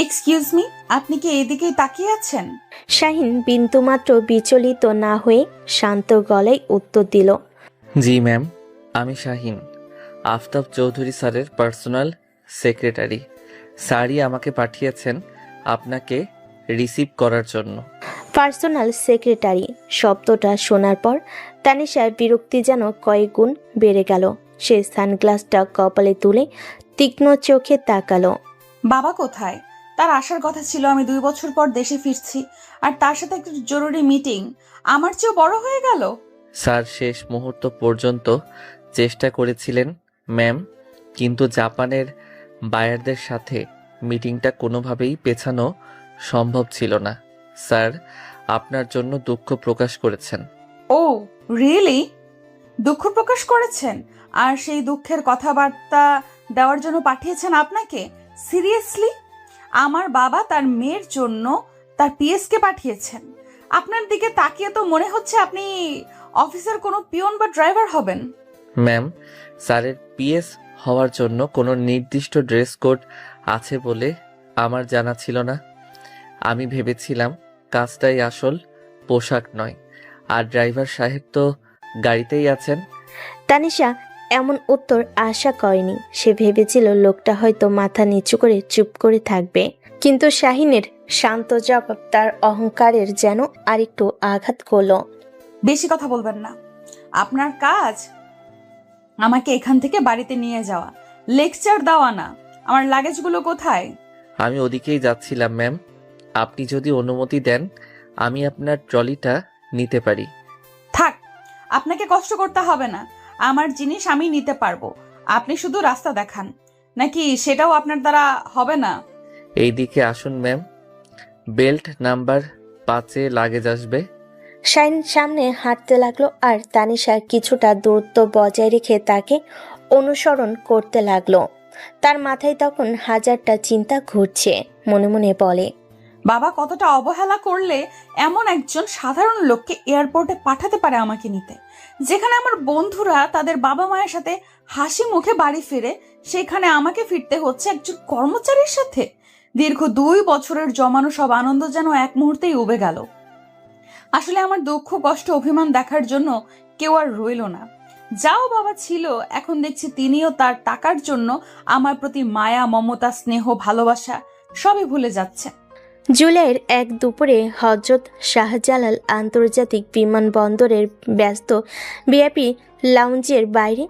Excuse me, আপনি কি এইদিকেই তাকিয়ে আছেন? শাহিন বিন্দুমাত্র বিচলিত না হয়ে শান্ত গলায় উত্তর দিল। জি ম্যাম, আমি শাহিন, আফতাব চৌধুরী স্যারের পার্সোনাল সেক্রেটারি। স্যারই আমাকে পাঠিয়েছেন আপনাকে রিসিভ করার জন্য। পার্সোনাল সেক্রেটারি শব্দটা শোনার পর তানিশার বিরক্তি যেন কয়েক গুণ বেড়ে গেল। সে সানগ্লাসটা কপালে তুলে তীক্ষ্ণ চোখে তাকালো। বাবা কোথায়? তার আসার কথা ছিল। আমি 2 বছর পর দেশে ফিরছি, আর তার সাথে একটা জরুরি মিটিং। আমার চেয়েও বড় হয়ে গেল। স্যার শেষ মুহূর্ত পর্যন্ত চেষ্টা করেছিলেন ম্যাম, কিন্তু জাপানের বায়ারদের সাথে মিটিংটা কোনোভাবেই পেছানো সম্ভব ছিল না। স্যার আপনার জন্য দুঃখ প্রকাশ করেছেন। ও রিয়েলি? দুঃখ প্রকাশ করেছেন? আর সেই দুঃখের কথাবার্তা দেওয়ার জন্য পাঠিয়েছেন আপনাকে? সিরিয়াসলি? আমার বাবা তার মেয়ের জন্য তার পিএসকে পাঠিয়েছেন? আপনার দিকে তাকিয়ে তো মনে হচ্ছে আপনি অফিসের কোনো পিয়ন বা ড্রাইভার হবেন। ম্যাম, স্যারের পিএস হওয়ার জন্য কোনো নির্দিষ্ট ড্রেস কোড আছে বলে আমার জানা ছিল না। আমি ভেবেছিলাম কাজটাই আসল, পোশাক নয়। আর ড্রাইভার সাহেব তো গাড়িতেই আছেন। তানিশা এমন উত্তর আশা করেনি। সে ভেবেছিল লোকটা হয়তো মাথা নিচু করে চুপ করে থাকবে, কিন্তু শাহিনের শান্ত জবাব তার অহংকারের যেন আরেকটু আঘাত করলো। বেশি কথা বলবেন না। আপনার কাজ আমাকে এখান থেকে বাড়িতে নিয়ে যাওয়া, লেকচার দেওয়া না। আমার লাগেজগুলো কোথায়? আমি ওদিকেই যাচ্ছিলাম ম্যাম। আপনি যদি অনুমতি দেন আমি আপনার ট্রলিটা নিতে পারি। থাক, আপনাকে কষ্ট করতে হবে না। আমার জিনিস আমি নিতে পারবো। আপনি শুধু রাস্তা দেখান, নাকি সেটাও আপনার দ্বারা হবে না? এইদিকে আসুন ম্যাম, বেল্ট নাম্বার 5-এ লাগেজ আসবে। শাহিন সামনে হাঁটতে লাগলো আর তানিশা কিছুটা দূরত্ব বজায় রেখে তাকে অনুসরণ করতে লাগলো। তার মাথায় তখন হাজারটা চিন্তা ঘুরছে। মনে মনে বলে, বাবা কতটা অবহেলা করলে এমন একজন সাধারণ লোককে এয়ারপোর্টে পাঠাতে পারে আমাকে নিতে, যেখানে আমার বন্ধুরা তাদের বাবা মায়ের সাথে হাসি মুখে বাড়ি ফিরে, সেখানে আমাকে ফিরতে হচ্ছে একজন কর্মচারীর সাথে। দীর্ঘ 2 বছরের জমানো সব আনন্দ যেন এক মুহূর্তেই উবে গেল। আসলে আমার দুঃখ কষ্ট অভিমান দেখার জন্য কেউ আর রইল না। যাও বাবা ছিল, এখন দেখছি তিনিও তার টাকার জন্য আমার প্রতি মায়া, মমতা, স্নেহ, ভালোবাসা সবই ভুলে যাচ্ছে। জুলাইয়ের এক দুপুরে হজরত শাহজালাল আন্তর্জাতিক বিমানবন্দরের ব্যস্ত ভিআইপি লাউঞ্জের বাইরে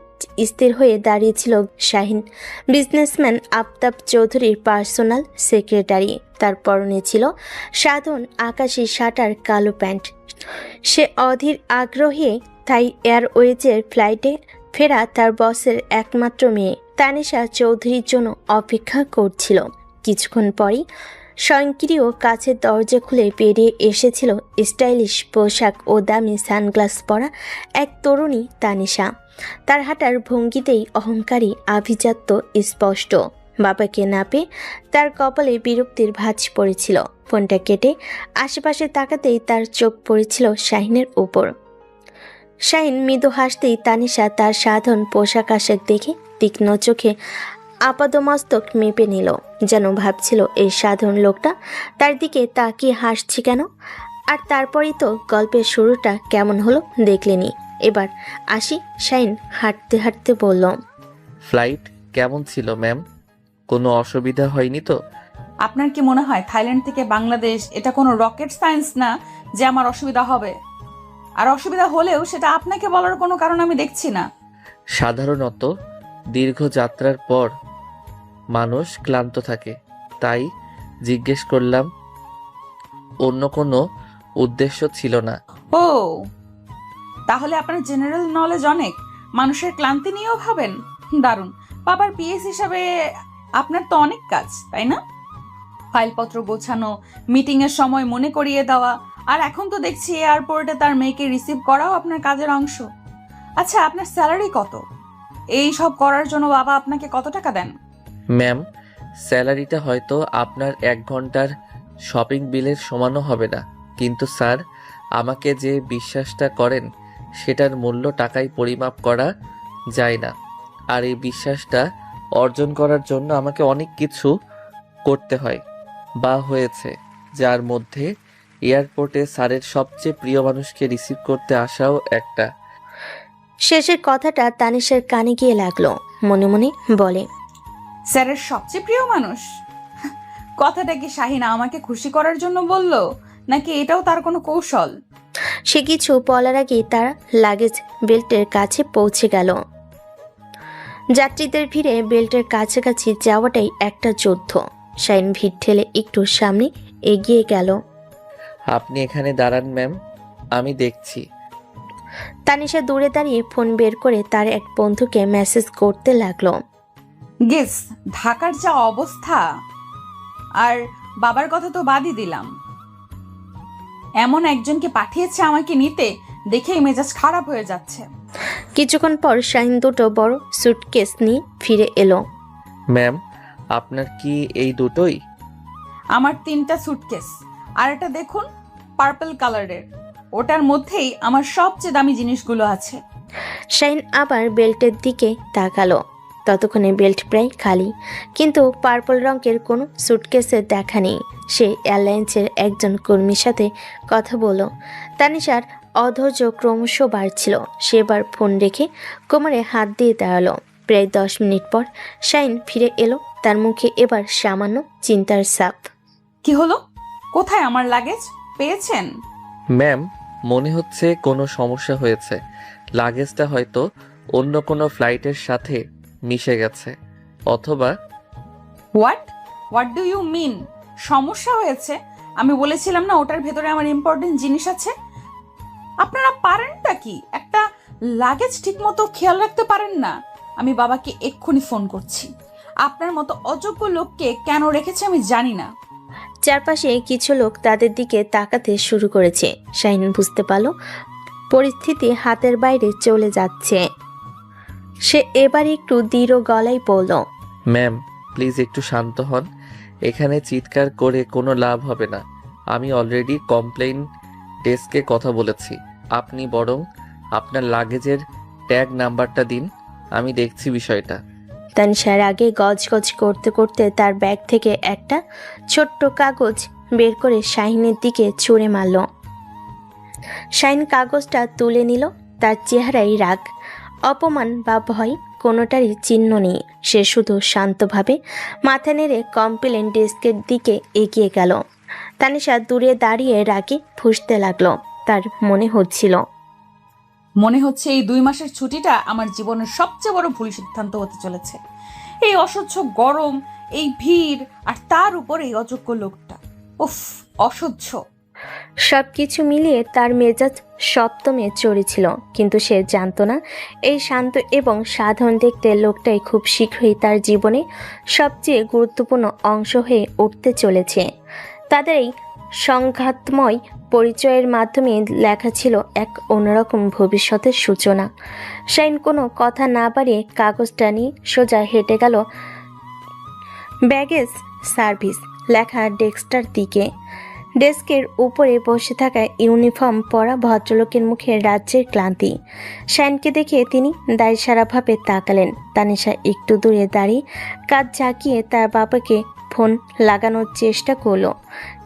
স্থির হয়ে দাঁড়িয়েছিল শাহিন, বিজনেসম্যান আফতাব চৌধুরীর পার্সোনাল সেক্রেটারি। তার পরনে ছিল সাধারণ আকাশি শার্ট আর কালো প্যান্ট। সে অধীর আগ্রহে থাই এয়ারওয়েজের ফ্লাইটে ফেরা তার বসের একমাত্র মেয়ে তানিশা চৌধুরীর জন্য অপেক্ষা করছিল। কিছুক্ষণ পরই স্বয়ংক্রিয় কাছের দরজা খুলে বেরিয়ে এসেছিল স্টাইলিশ পোশাক ও দামি সানগ্লাস পরা এক তরুণী তানিশা। তার হাঁটার ভঙ্গিতেই অহংকারী আভিজাত্য স্পষ্ট। বাবাকে না পেয়ে তার কপালে বিরক্তির ভাঁজ পড়েছিল। ফোনটা কেটে আশেপাশে তাকাতেই তার চোখ পড়েছিল শাহিনের উপর। শাহিন মৃদু হাসতেই তানিশা তার সাধারণ পোশাক আশাক দেখে তীক্ষ্ণ চোখে আপাদমস্তক মেপে নিল, যেন ভাবছিল এই সাধারণ লোকটা তার দিকে তাকিয়ে হাসছে কেন। আর তারপরই তো গল্পের শুরুটা কেমন হলো দেখলেনি। এবার আসি, শাহিন হাঁটতে হাঁটতে বলল। ফ্লাইট কেমন ছিল ম্যাম? কোনো অসুবিধা হয়নি তো? আপনার কি মনে হয় থাইল্যান্ড থেকে বাংলাদেশ এটা কোনো রকেট সায়েন্স না যে আমার অসুবিধা হবে? আর অসুবিধা হলেও সেটা আপনাকে বলার কোনো কারণ আমি দেখছি না। সাধারণত দীর্ঘ যাত্রার পর মানুষ ক্লান্ত থাকে, তাই জিজ্ঞেস করলাম। অন্য কোনো উদ্দেশ্য ছিল না। ও, তাহলে আপনার জেনারেল নলেজ অনেক। মানুষের ক্লান্তি নিয়েও ভাবেন। দারুণ। বাবার পিএস হিসাবে আপনার তো অনেক কাজ, তাই না? ফাইলপত্র গোছানো, মিটিং এর সময় মনে করিয়ে দেওয়া, আর এখন তো দেখছি এয়ারপোর্টে তার মেয়েকে রিসিভ করাও আপনার কাজের অংশ। আচ্ছা, আপনার স্যালারি কত? এই সব করার জন্য বাবা আপনাকে কত টাকা দেন? ম্যাম, স্যালারিটা হয়তো আপনার 1 ঘন্টার শপিং বিলের সমানও হবে না, কিন্তু স্যার আমাকে যে বিশ্বাসটা করেন সেটার মূল্য টাকায় পরিমাপ করা যায় না। আর এই বিশ্বাসটা অর্জন করার জন্য আমাকে অনেক কিছু করতে হয় বা হয়েছে, যার মধ্যে এয়ারপোর্টে স্যারের সবচেয়ে প্রিয় মানুষকে রিসিভ করতে আসাও একটা। শেষের কথাটা তানিশার কানে গিয়ে লাগলো। মনে মনে বলে, স্যারের সবচেয়ে প্রিয় মানুষ? কথাটা কি শাহিনা আমাকে খুশি করার জন্য বলল, নাকি এটাও তার কোনো কৌশল? সে কিছু বলার আগেই তার লাগেজ বেল্টের কাছে পৌঁছে গেল। যাত্রীদের ভিড়ে বেল্টের কাছাকাছি যাওয়াটাই একটা যুদ্ধ। শাইন ভিড় ঠেলে একটু সামনে এগিয়ে গেল। আপনি এখানে দাঁড়ান ম্যাম, আমি দেখছি। তানিশা দূরে দাঁড়িয়ে ফোন বের করে তার এক বন্ধুকে মেসেজ করতে লাগলো। গেস, ঢাকার যা অবস্থা, আর বাবার কথা তো বাদই দিলাম, এমন একজনকে পাঠিয়েছে আমাকে নিতে, দেখেই মেজাজ খারাপ হয়ে যাচ্ছে। কিছুক্ষণ পর শাহিন দুটো বড় সুটকেস নিয়ে ফিরে এলো। ম্যাম, আপনার কি এই দুটোই? আমার 3টা সুটকেস, আর এটা দেখুন, পার্পল কালারের, ওটার মধ্যেই আমার সবচেয়ে দামি জিনিসগুলো আছে। শাহিন আবার বেল্টের দিকে তাকালো। ততক্ষণে বেল্ট প্রায় খালি, কিন্তু পার্পল রঙের কোনো সুটকেসের দেখা নেই। সে এয়ারলাইন্সের একজন কর্মীর সাথে কথা বলল। তানিশার অধৈর্য ক্রমশ বাড়ছিল। সে এবার ফোন রেখে কোমরে হাত দিয়ে দাঁড়ালো। প্রায় 10 মিনিট পর শাহিন ফিরে এলো। তার মুখে এবার সামান্য চিন্তার ছাপ। কি হলো? কোথায় আমার লাগেজ? পেয়েছেন? ম্যাম, মনে হচ্ছে কোনো সমস্যা হয়েছে। লাগেজটা হয়তো অন্য কোনো ফ্লাইটের সাথে মিশে গেছে, অথবা হোয়াট ডু ইউ মিন? সমস্যা হয়েছে? আমি বলেছিলাম না ওটার ভেতরে আমার ইম্পর্টেন্ট জিনিস আছে। আপনারা পারেনটা কি? একটা লাগেজ ঠিক মতো খেয়াল রাখতে পারেন না? আমি বাবাকে এক্ষুনি ফোন করছি। আপনার মতো অযোগ্য লোককে কেন রেখেছে আমি জানি না। চারপাশে কিছু লোক তাদের দিকে তাকাতে শুরু করেছে। শাহিন বুঝতে পারল পরিস্থিতি হাতের বাইরে চলে যাচ্ছে। সে এবার একটু দৃঢ় গলায় বলল, ম্যাম প্লিজ একটু শান্ত হন। এখানে চিৎকার করে কোনো লাভ হবে না। আমি অলরেডি কমপ্লেইন ডেস্কে কথা বলেছি। আপনি বরং আপনার লাগেজের ট্যাগ নাম্বারটা দিন, আমি দেখছি বিষয়টা। তানিশার আগে গজগজ করতে করতে তার ব্যাগ থেকে একটা ছোট্ট কাগজ বের করে শাহিনের দিকে ছুঁড়ে মারল। শাহিন কাগজটা তুলে নিল। তার চেহারায় রাগ, অপমান বা ভয় কোনোটারই চিহ্ন নেই। সে শুধু শান্তভাবে মাথা নেড়ে কমপ্লেন ডেস্কের দিকে এগিয়ে গেল। তানিশা দূরে দাঁড়িয়ে রাগে ফুঁসতে লাগলো। তার মনে হচ্ছে এই 2 মাসের ছুটিটা আমার জীবনের সবচেয়ে বড় ভুল সিদ্ধান্ত হতে চলেছে। এই অসহ্য গরম, এই ভিড়, আর তার উপর এই অযোগ্য লোকটা। উফ, অসহ্য। সবকিছু মিলিয়ে তার মেজাজ সপ্তমে চড়েছিল, কিন্তু সে জানতো না এই শান্ত এবং সাধারণ দেখতে লোকটাই খুব শীঘ্রই তার জীবনে সবচেয়ে গুরুত্বপূর্ণ অংশ হয়ে উঠতে চলেছে। তাদের এই সংঘাতময় পরিচয়ের মাধ্যমে লেখা ছিল এক অন্যরকম ভবিষ্যতের সূচনা। শাইন কোনো কথা না বাড়িয়ে কাগজটা নিয়ে সোজা হেঁটে গেল ব্যাগেজ সার্ভিস লেখা ডেস্কটার দিকে। ডেস্কের উপরে বসে থাকা ইউনিফর্ম পরা ভদ্রলোকের মুখে রাজ্যের ক্লান্তি। শাইনকে দেখে তিনি দায়সারাভাবে তাকালেন। তানিশা একটু দূরে দাঁড়িয়ে কাজ ঝাঁকিয়ে তার বাবাকে ফোন লাগানোর চেষ্টা করলো,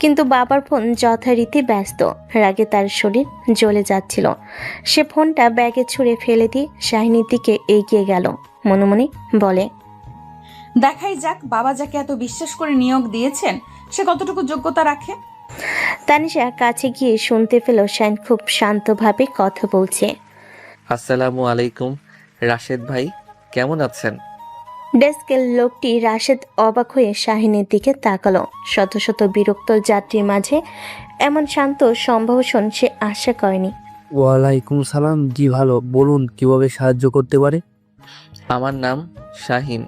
কিন্তু বাবার ফোন যথারীতি ব্যস্ত। রাগে তার শরীর জ্বলে যাচ্ছিল। সে ফোনটা ব্যাগে ছুঁড়ে ফেলে দিয়ে শাহিনীর দিকে এগিয়ে গেল। মনে মনে বলে, দেখাই যাক বাবা যাকে এত বিশ্বাস করে নিয়োগ দিয়েছেন সে কতটুকু যোগ্যতা রাখে। তানিশা কাছে গিয়ে শুনতে পেল শাইন খুব শান্তভাবে কথা বলছে। আসসালামু আলাইকুম রাশেদ ভাই, কেমন আছেন? ডেস্কের লোকটি রাশেদ অবাক হয়ে শাহিনের দিকে তাকালো। শত শত বিরক্ত যাত্রীর মাঝে এমন শান্ত সম্ভাষণ সে আশা করেনি। ওয়ালাইকুম সালাম। জি ভালো, বলুন কিভাবে সাহায্য করতে পারে? আমার নাম শাহিন,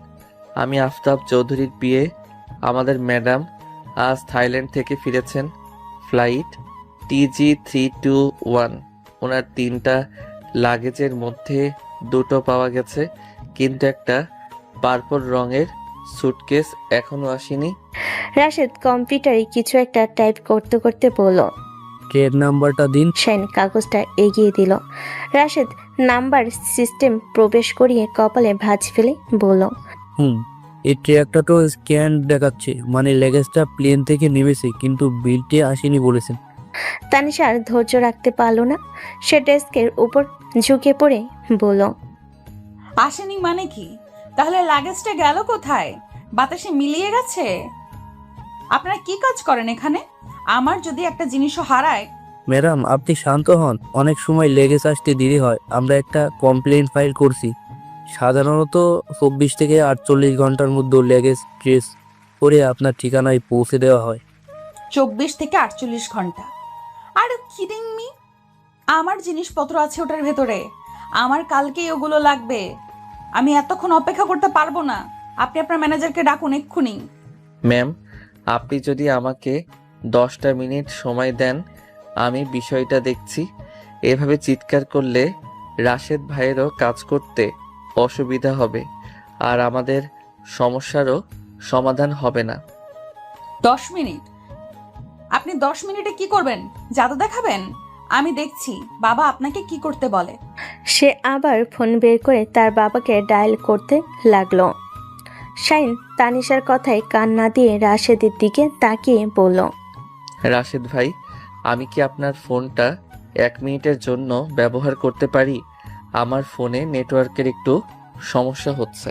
আমি আফতাব চৌধুরীর বিয়ে। আমাদের ম্যাডাম আজ থাইল্যান্ড থেকে ফিরেছেন, ফ্লাইট TG321। ওনার 3টা লাগেজের মধ্যে 2টো পাওয়া গেছে, কিন্তু একটা পার্পল রঙের সুটকেস এখনো আসেনি। রাশেদ কম্পিউটারে কিছু একটা টাইপ করতে করতে বলল। ট্রেন নাম্বারটা দিন। শাইন কাগজটা এগিয়ে দিল। রাশেদ নাম্বার সিস্টেম প্রবেশ করিয়ে কপালে ভাঁজ ফেলে বলল, এই ট্র্যাকটা তো স্ক্যান দেখাচ্ছে, মানে লেগেজটা প্লেন থেকে নেমেছে কিন্তু বিলটি আসেনি বলেছেন। তানিশা আর ধৈর্য রাখতে পারল না। সে ডেস্কের উপর ঝুঁকে পড়ে বলল, আসেনি মানে কি? তাহলে লাগেজটা গেল কোথায়? বাতাসে মিলিয়ে গেছে? আপনারা কি কাজ করেন এখানে? আমার যদি একটা জিনিসও হারায়। ম্যাডাম আপনি শান্ত হন, অনেক সময় লেগেজ আসতে দেরি হয়, আমরা একটা কমপ্লেন ফাইল করছি। সাধারণত 24 থেকে 48 ঘন্টার মধ্যে লেগেজ ট্রেস করে আপনার ঠিকানায় পৌঁছে দেওয়া হয়। 24 থেকে 48 ঘন্টা? আর কিডিং মি? আমার জিনিসপত্র আছে ওটার ভেতরে, আমার কালকেই ওগুলো লাগবে। আমি এতক্ষণ অপেক্ষা করতে পারবো না। আপনি আপনার ম্যানেজারকে ডাকুন এক্ষুনি। ম্যাম, আপনি যদি আমাকে 10টা মিনিট সময় দেন, আমি বিষয়টা দেখছি। এভাবে চিৎকার করলে রাশেদ ভাইয়েরও কাজ করতে অসুবিধা হবে, আর আমাদের সমস্যারও সমাধান হবে না। 10 মিনিট? আপনি 10 মিনিটে কি করবেন? জাদু দেখাবেন? আমি দেখছি বাবা আপনাকে কি করতে বলে। সে আবার ফোন বের করে তার বাবাকে ডায়াল করতে লাগলো। শাইন তানিশার কথায় কান না দিয়ে রাশেদের দিকে তাকিয়ে বলল, রাশেদ ভাই, আমি কি আপনার ফোনটা 1 মিনিটের জন্য ব্যবহার করতে পারি? আমার ফোনে নেটওয়ার্কের একটু সমস্যা হচ্ছে।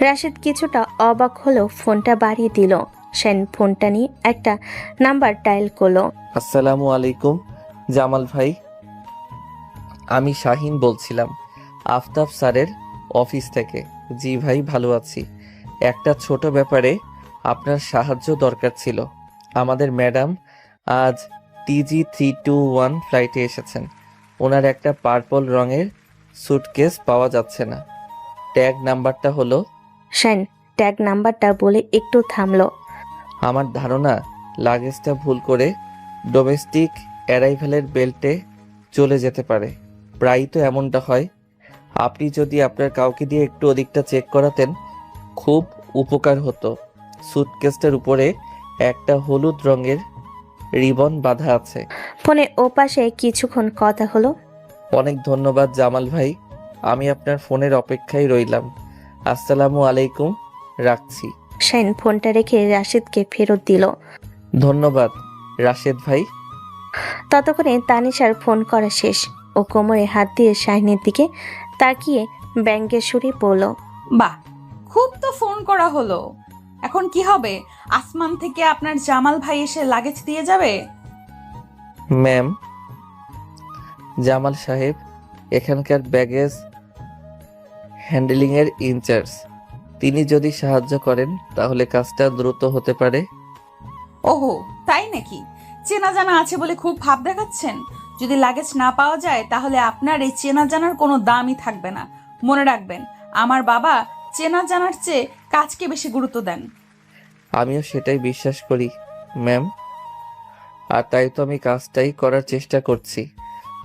রাশেদ কিছুটা অবাক হলো ফোনটা বাড়িয়ে দিল। শাইন ফোনটা নিয়ে একটা নাম্বার ডায়াল করলো। আসসালামু আলাইকুম জামাল ভাই, আমি শাহিন বলছিলাম আফতাব স্যারের অফিস থেকে। জি ভাই, ভালো আছি। একটা ছোট ব্যাপারে আপনার সাহায্য দরকার ছিল। আমাদের ম্যাডাম আজ TG321 ফ্লাইটে এসেছেন। ওনার একটা পার্পল রঙের সুটকেস পাওয়া যাচ্ছে না। ট্যাগ নাম্বারটা হলো। শাইন ট্যাগ নাম্বারটা বলে একটু থামলো। আমার ধারণা লাগেজটা ভুল করে ডোমেস্টিক অ্যারাইভেলের বেল্টে চলে যেতে পারে। প্রায়ই তো এমনটা হয়। আপনি যদি আপনার কাউকে দিয়ে একটু ওদিকটা চেক করাতেন খুব উপকার হতো। সুটকেসটার উপরে একটা হলুদ রঙের রিবন বাঁধা আছে। ফোনে ওপাশে কিছুক্ষণ কথা হলো। অনেক ধন্যবাদ জামাল ভাই, আমি আপনার ফোনের অপেক্ষায় রইলাম। আসসালামু আলাইকুম, রাখছি। শাইন ফোনটা রেখে রাশেদকে ফেরত দিল। ধন্যবাদ রাশেদ ভাই। ততক্ষণে তানিশার ফোন করা শেষ। ও কোমরে হাত দিয়ে শাহিনের দিকে তাকিয়ে ব্যঙ্গের সুরে বলল, বাহ, খুব তো ফোন করা হলো। এখন কি হবে? আসমান থেকে আপনার জামাল ভাই এসে লাগেজ দিয়ে যাবে? ম্যাম, জামাল সাহেব এখানকার ব্যাগেজ হ্যান্ডলিংয়ের ইনচার্জ। তিনি যদি সাহায্য করেন তাহলে কাজটা দ্রুত হতে পারে। ওহো, তাই নাকি? চেনা জানা আছে বলে খুব ভাব দেখাচ্ছেন। যদি লাগেজ না পাওয়া যায় তাহলে আপনার এই চেনা জানার কোনো দামই থাকবে না। মনে রাখবেন, আমার বাবা চেনা জানার চেয়ে কাজকে বেশি গুরুত্ব দেন। আমিও সেটাই বিশ্বাস করি ম্যাম, আর তাই তো আমি কাজটাই করার চেষ্টা করছি।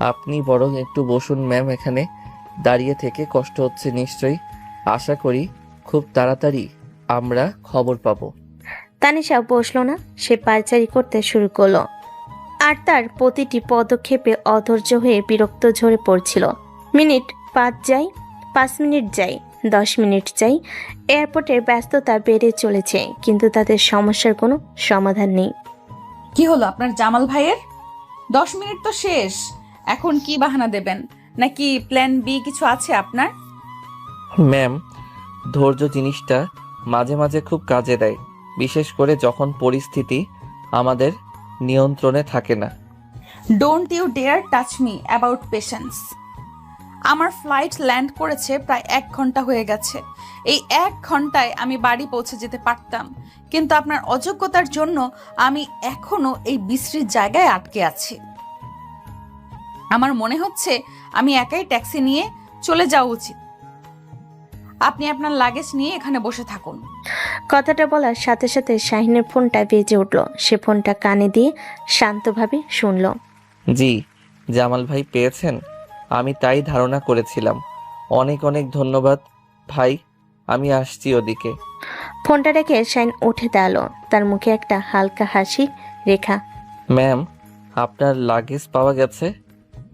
আপনি বরং একটু বসুন ম্যাম, এখানে দাঁড়িয়ে থেকে কষ্ট হচ্ছে নিশ্চয়ই। আশা করি খুব তাড়াতাড়ি আমরা খবর পাবো। তানিশা বসলো না। সে পায়চারি করতে শুরু করলো। আর তার প্রতিটি পদক্ষেপে অধৈর্য হয়ে বিরক্ত ঝরে পড়ছিল। মিনিট 5 যায়, 5 মিনিট যায়, 10 মিনিট যায়। এয়ারপোর্টের ব্যস্ততা বেড়ে চলেছে, কিন্তু তাদের সমস্যার কোনো সমাধান নেই। কি হলো আপনার জামাল ভাইয়ের? 10 মিনিট তো শেষ। এখন কি বাহানা দেবেন? নাকি প্ল্যান বি কিছু আছে আপনার? ম্যাম, ধৈর্য জিনিসটা মাঝে মাঝে খুব কাজে দেয়, বিশেষ করে যখন পরিস্থিতি আমাদের নিয়ন্ত্রণে থাকে না। Don't you dare touch me about patience. আমার ফ্লাইট ল্যান্ড করেছে প্রায় 1 ঘন্টা হয়ে গেছে। এই 1 ঘন্টায় আমি বাড়ি পৌঁছে যেতে পারতাম, কিন্তু আপনার অযোগ্যতার জন্য আমি এখনো এই বিশ্রীর জায়গায় আটকে আছি। আমার মনে হচ্ছে আমি একাই ট্যাক্সি নিয়ে চলে যাওয়া উচিত। আপনি আপনার লাগেজ নিয়ে এখানে বসে থাকুন। কথাটা বলার সাথে সাথে শাহিনের ফোনটা বেজে উঠল। সে ফোনটা কানে দিয়ে শান্তভাবে শুনল। জি, জামাল ভাই পেয়েছেন? আমি তাই ধারণা করেছিলাম। অনেক অনেক ধন্যবাদ ভাই, আমি আসছি ওদিকে। ফোনটা রেখে শাইন উঠে দাঁড়ালো। তার মুখে একটা হালকা হাসি রেখা। ম্যাম, আপনার লাগেজ পাওয়া গেছে?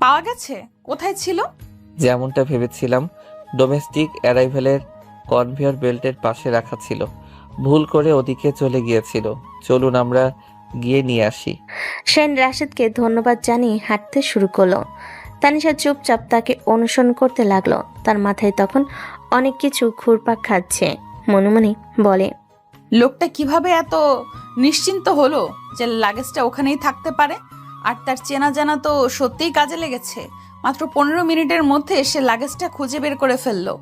পাওয়া গেছে? কোথায় ছিল? যেমনটা ভেবেছিলাম। ডোমেস্টিক অ্যারাইভেলের কনভেয়র বেল্টের পাশে রাখা ছিল, ভুল করে ওদিকে চলে গিয়েছিল। চলুন আমরা গিয়ে নিয়ে আসি। শাহিন রাশেদকে ধন্যবাদ জানিয়ে হাঁটতে শুরু করলো। তানিশা চুপচাপ তাকে অনুসরণ করতে লাগলো। তার মাথায় তখন অনেক কিছু ঘুরপাক খাচ্ছে। মনে মনে বলে, লোকটা কিভাবে এত নিশ্চিন্ত হলো যে লাগেজটা ওখানেই থাকতে পারে? আর তার চেনা জানা তো সত্যিই কাজে লেগেছে। মাত্র 15 মিনিটের মধ্যে সে লাগেজটা খুঁজে বের করে ফেললো,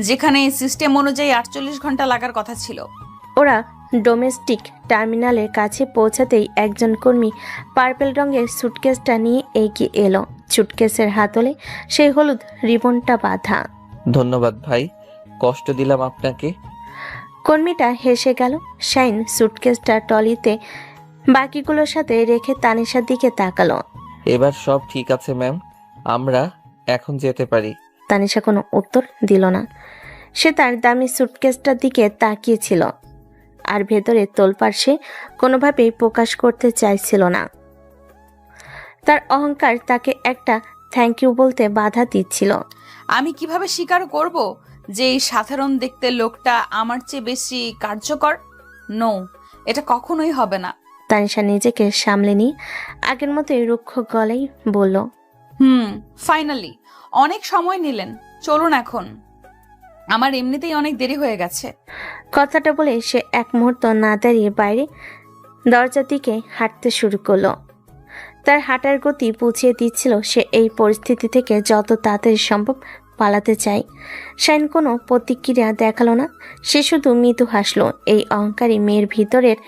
যেখানে সিস্টেম অনুযায়ী 48 ঘন্টা লাগার কথা ছিল। ওরা ডোমেস্টিক টার্মিনালের কাছে পৌঁছাতেই একজন কর্মী পার্পেল রঙের সুটকেসটা নিয়ে এগিয়ে এলো। সুটকেসের হাতলে সেই হলুদ রিবনটা বাঁধা। ধন্যবাদ ভাই, কষ্ট দিলাম আপনাকে। কর্মীটা হেসে গেল। শাইন সুটকেসটা টলিতে বাকিগুলোর সাথে রেখে তানিশার দিকে তাকালো। এবার সব ঠিক আছে ম্যাম, আমরা এখন যেতে পারি। তানিশা কোনো উত্তর দিল না। সে তার দামি সুটকেসটার দিকে তাকিয়েছিল, আর ভেতরে তোলপাড় সে কোনোভাবেই প্রকাশ করতে চাইছিল না। তার অহংকার তাকে একটা থ্যাংক ইউ বলতে বাধা দিচ্ছিল। আমি কিভাবে স্বীকার করব যে এই সাধারণ দেখতে লোকটা আমার চেয়ে বেশি কার্যকর? নো, এটা কখনোই হবে না। তানিশা নিজেকে সামলে নিয়ে আগের মতোই রুক্ষ গলায় বলল, ফাইনালি অনেক সময় নিলেন, চলুন এখন, আমার এমনিতেই অনেক দেরি হয়ে গেছে। কথাটা বলে সে এক মুহূর্ত না দাঁড়িয়ে বাইরে দরজার দিকে হাঁটতে শুরু করলো। তার হাঁটার গতি বুঝিয়ে দিচ্ছিল সে এই পরিস্থিতি থেকে যত তাড়াতাড়ি সম্ভব পালাতে চায়। শাইন কোনো প্রতিক্রিয়া দেখালো না। সে শুধু মৃদু হাসলো। এই অহংকারী মেয়ের ভিতরের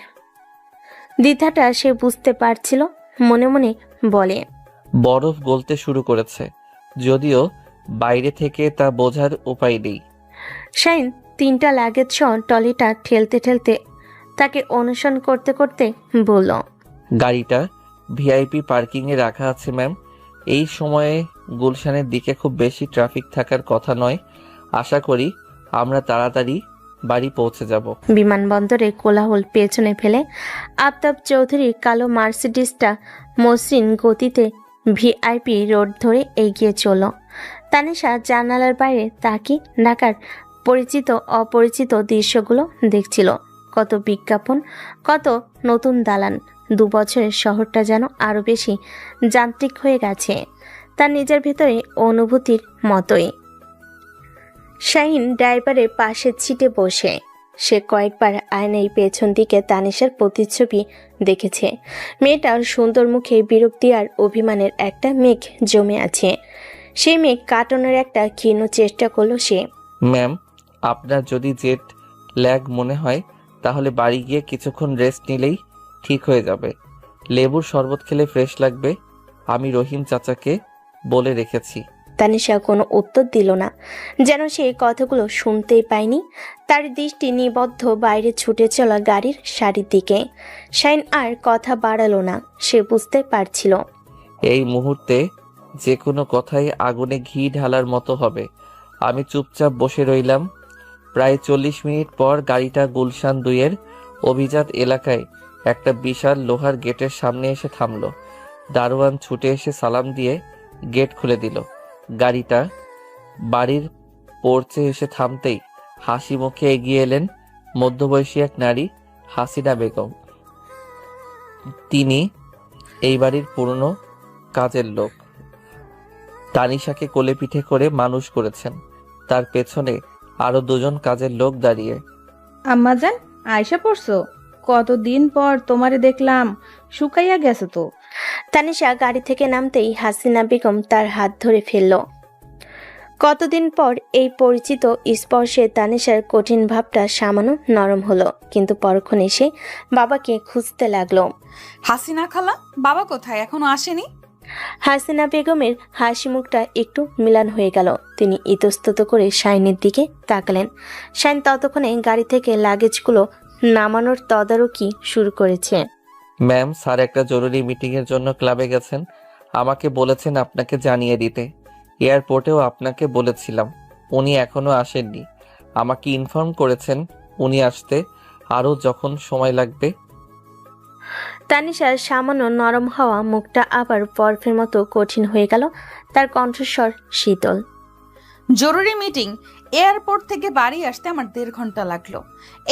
দ্বিধাটা সে বুঝতে পারছিল। মনে মনে বলে, বরফ গলতে শুরু করেছে, যদিও বাইরে থেকে তা বোঝার উপায় নেই। শাইন 3টা লাগেজ সহ টলিটা ঠেলতে ঠেলতে তাকে অনুসরণ করতে করতে বলল, গাড়িটা ভিআইপি পার্কিংয়ে রাখা আছে ম্যাম। এই সময়ে গুলশানের দিকে খুব বেশি ট্রাফিক থাকার কথা নয়। আশা করি আমরা তাড়াতাড়ি বাড়ি পৌঁছে যাব। বিমানবন্দরে কোলাহল পেছনে ফেলে আফতাব চৌধুরীর কালো মার্সিডিসটা মসৃণ গতিতে ভিআইপি রোড ধরে এগিয়ে চলল। তানিশা জানালার বাইরে তাকিয়ে ঢাকার পরিচিত অপরিচিত দৃশ্যগুলো দেখছিল। কত বিজ্ঞাপন, কত নতুন দালান। 2 বছরের শহরটা যেন আরো বেশি যান্ত্রিক হয়ে গেছে, তার নিজের ভেতরে অনুভূতির মতোই। শাহিন ড্রাইভারের পাশের সিটে বসে সে কয়েকবার আয়নায় পেছন দিকে তানিশার প্রতিচ্ছবি দেখেছে। মেয়েটার সুন্দর মুখে বিরক্তি আর অভিমানের একটা মেঘ জমে আছে। সেই মেঘ কাটানোর একটা ক্ষীণ চেষ্টা করলো সে। ম্যাম, আপনার যদি জেট ল্যাগ মনে হয় তাহলে বাড়ি গিয়ে কিছুক্ষণ রেস্ট নিলেই ঠিক হয়ে যাবে। লেবুর শরবত খেলে ফ্রেশ লাগবে, আমি রহিম চাচাকে বলে রেখেছি। তানিশা কোনো উত্তর দিল না, যেন সে কথাগুলো শুনতেই পায়নি। তার দৃষ্টি নিবদ্ধ বাইরে ছুটে চলা গাড়ির সারির দিকে। শাইন আর কথা বাড়ালো না। সে বুঝতে পারছিল এই মুহূর্তে যে কোনো কথাই আগুনে ঘি ঢালার মতো হবে। আমি চুপচাপ বসে রইলাম। প্রায় 40 মিনিট পর গাড়িটা গুলশান 2-এর অভিজাত এলাকায় একটা বিশাল লোহার গেটের সামনে এসে থামলো। দারোয়ান ছুটে এসে সালাম দিয়ে গেট খুলে দিল। গাড়িটা বাড়ির পোর্চে এসে থামতেই হাসি মুখে এগিয়ে এলেন মধ্যবয়সী এক নারী, হাসিনা বেগম। তিনি এই বাড়ির পুরনো কাজের লোক। তানিশাকে কোলে পিঠে করে মানুষ করেছেন। তার পেছনে আরো 2জন কাজের লোক দাঁড়িয়ে। আম্মাজান, আয়সা পড়ছো? কতদিন পর তোমারে দেখলাম, শুকাইয়া গেছে তো। তানিশা গাড়ি থেকে নামতেই হাসিনা বেগম তার হাত ধরে ফেলল। কতদিন পর এই পরিচিত স্পর্শে তানিশার কঠিন ভাবটা সামান্য নরম হলো, কিন্তু পরক্ষণে সে বাবাকে খুঁজতে লাগলো। হাসিনা খালা, বাবা কোথায়? এখনো আসেনি? হাসিনা বেগমের হাসি মুখটা একটু মিলান হয়ে গেল। তিনি ইতস্তত করে শাইনের দিকে তাকালেন। শাইন ততক্ষণে গাড়ি থেকে লাগেজগুলো নামানোর তদারকি শুরু করেছে। ম্যাম, স্যার একটা জরুরি মিটিংয়ের জন্য ক্লাবে গেছেন। আমাকে বলেছেন আপনাকে জানিয়ে দিতে। এয়ারপোর্টেও আপনাকে বলেছিলাম, উনি এখনো আসেননি। আমাকে ইনফর্ম করেছেন উনি আসতে আরও যখন সময় লাগবে। তানিশার সামান্য নরম হওয়া মুখটা আবার বরফের মতো কঠিন হয়ে গেল, তার কণ্ঠস্বর শীতল। জরুরি মিটিং। এয়ারপোর্ট থেকে বাড়ি আসতে আমার 1.5 ঘন্টা লাগলো।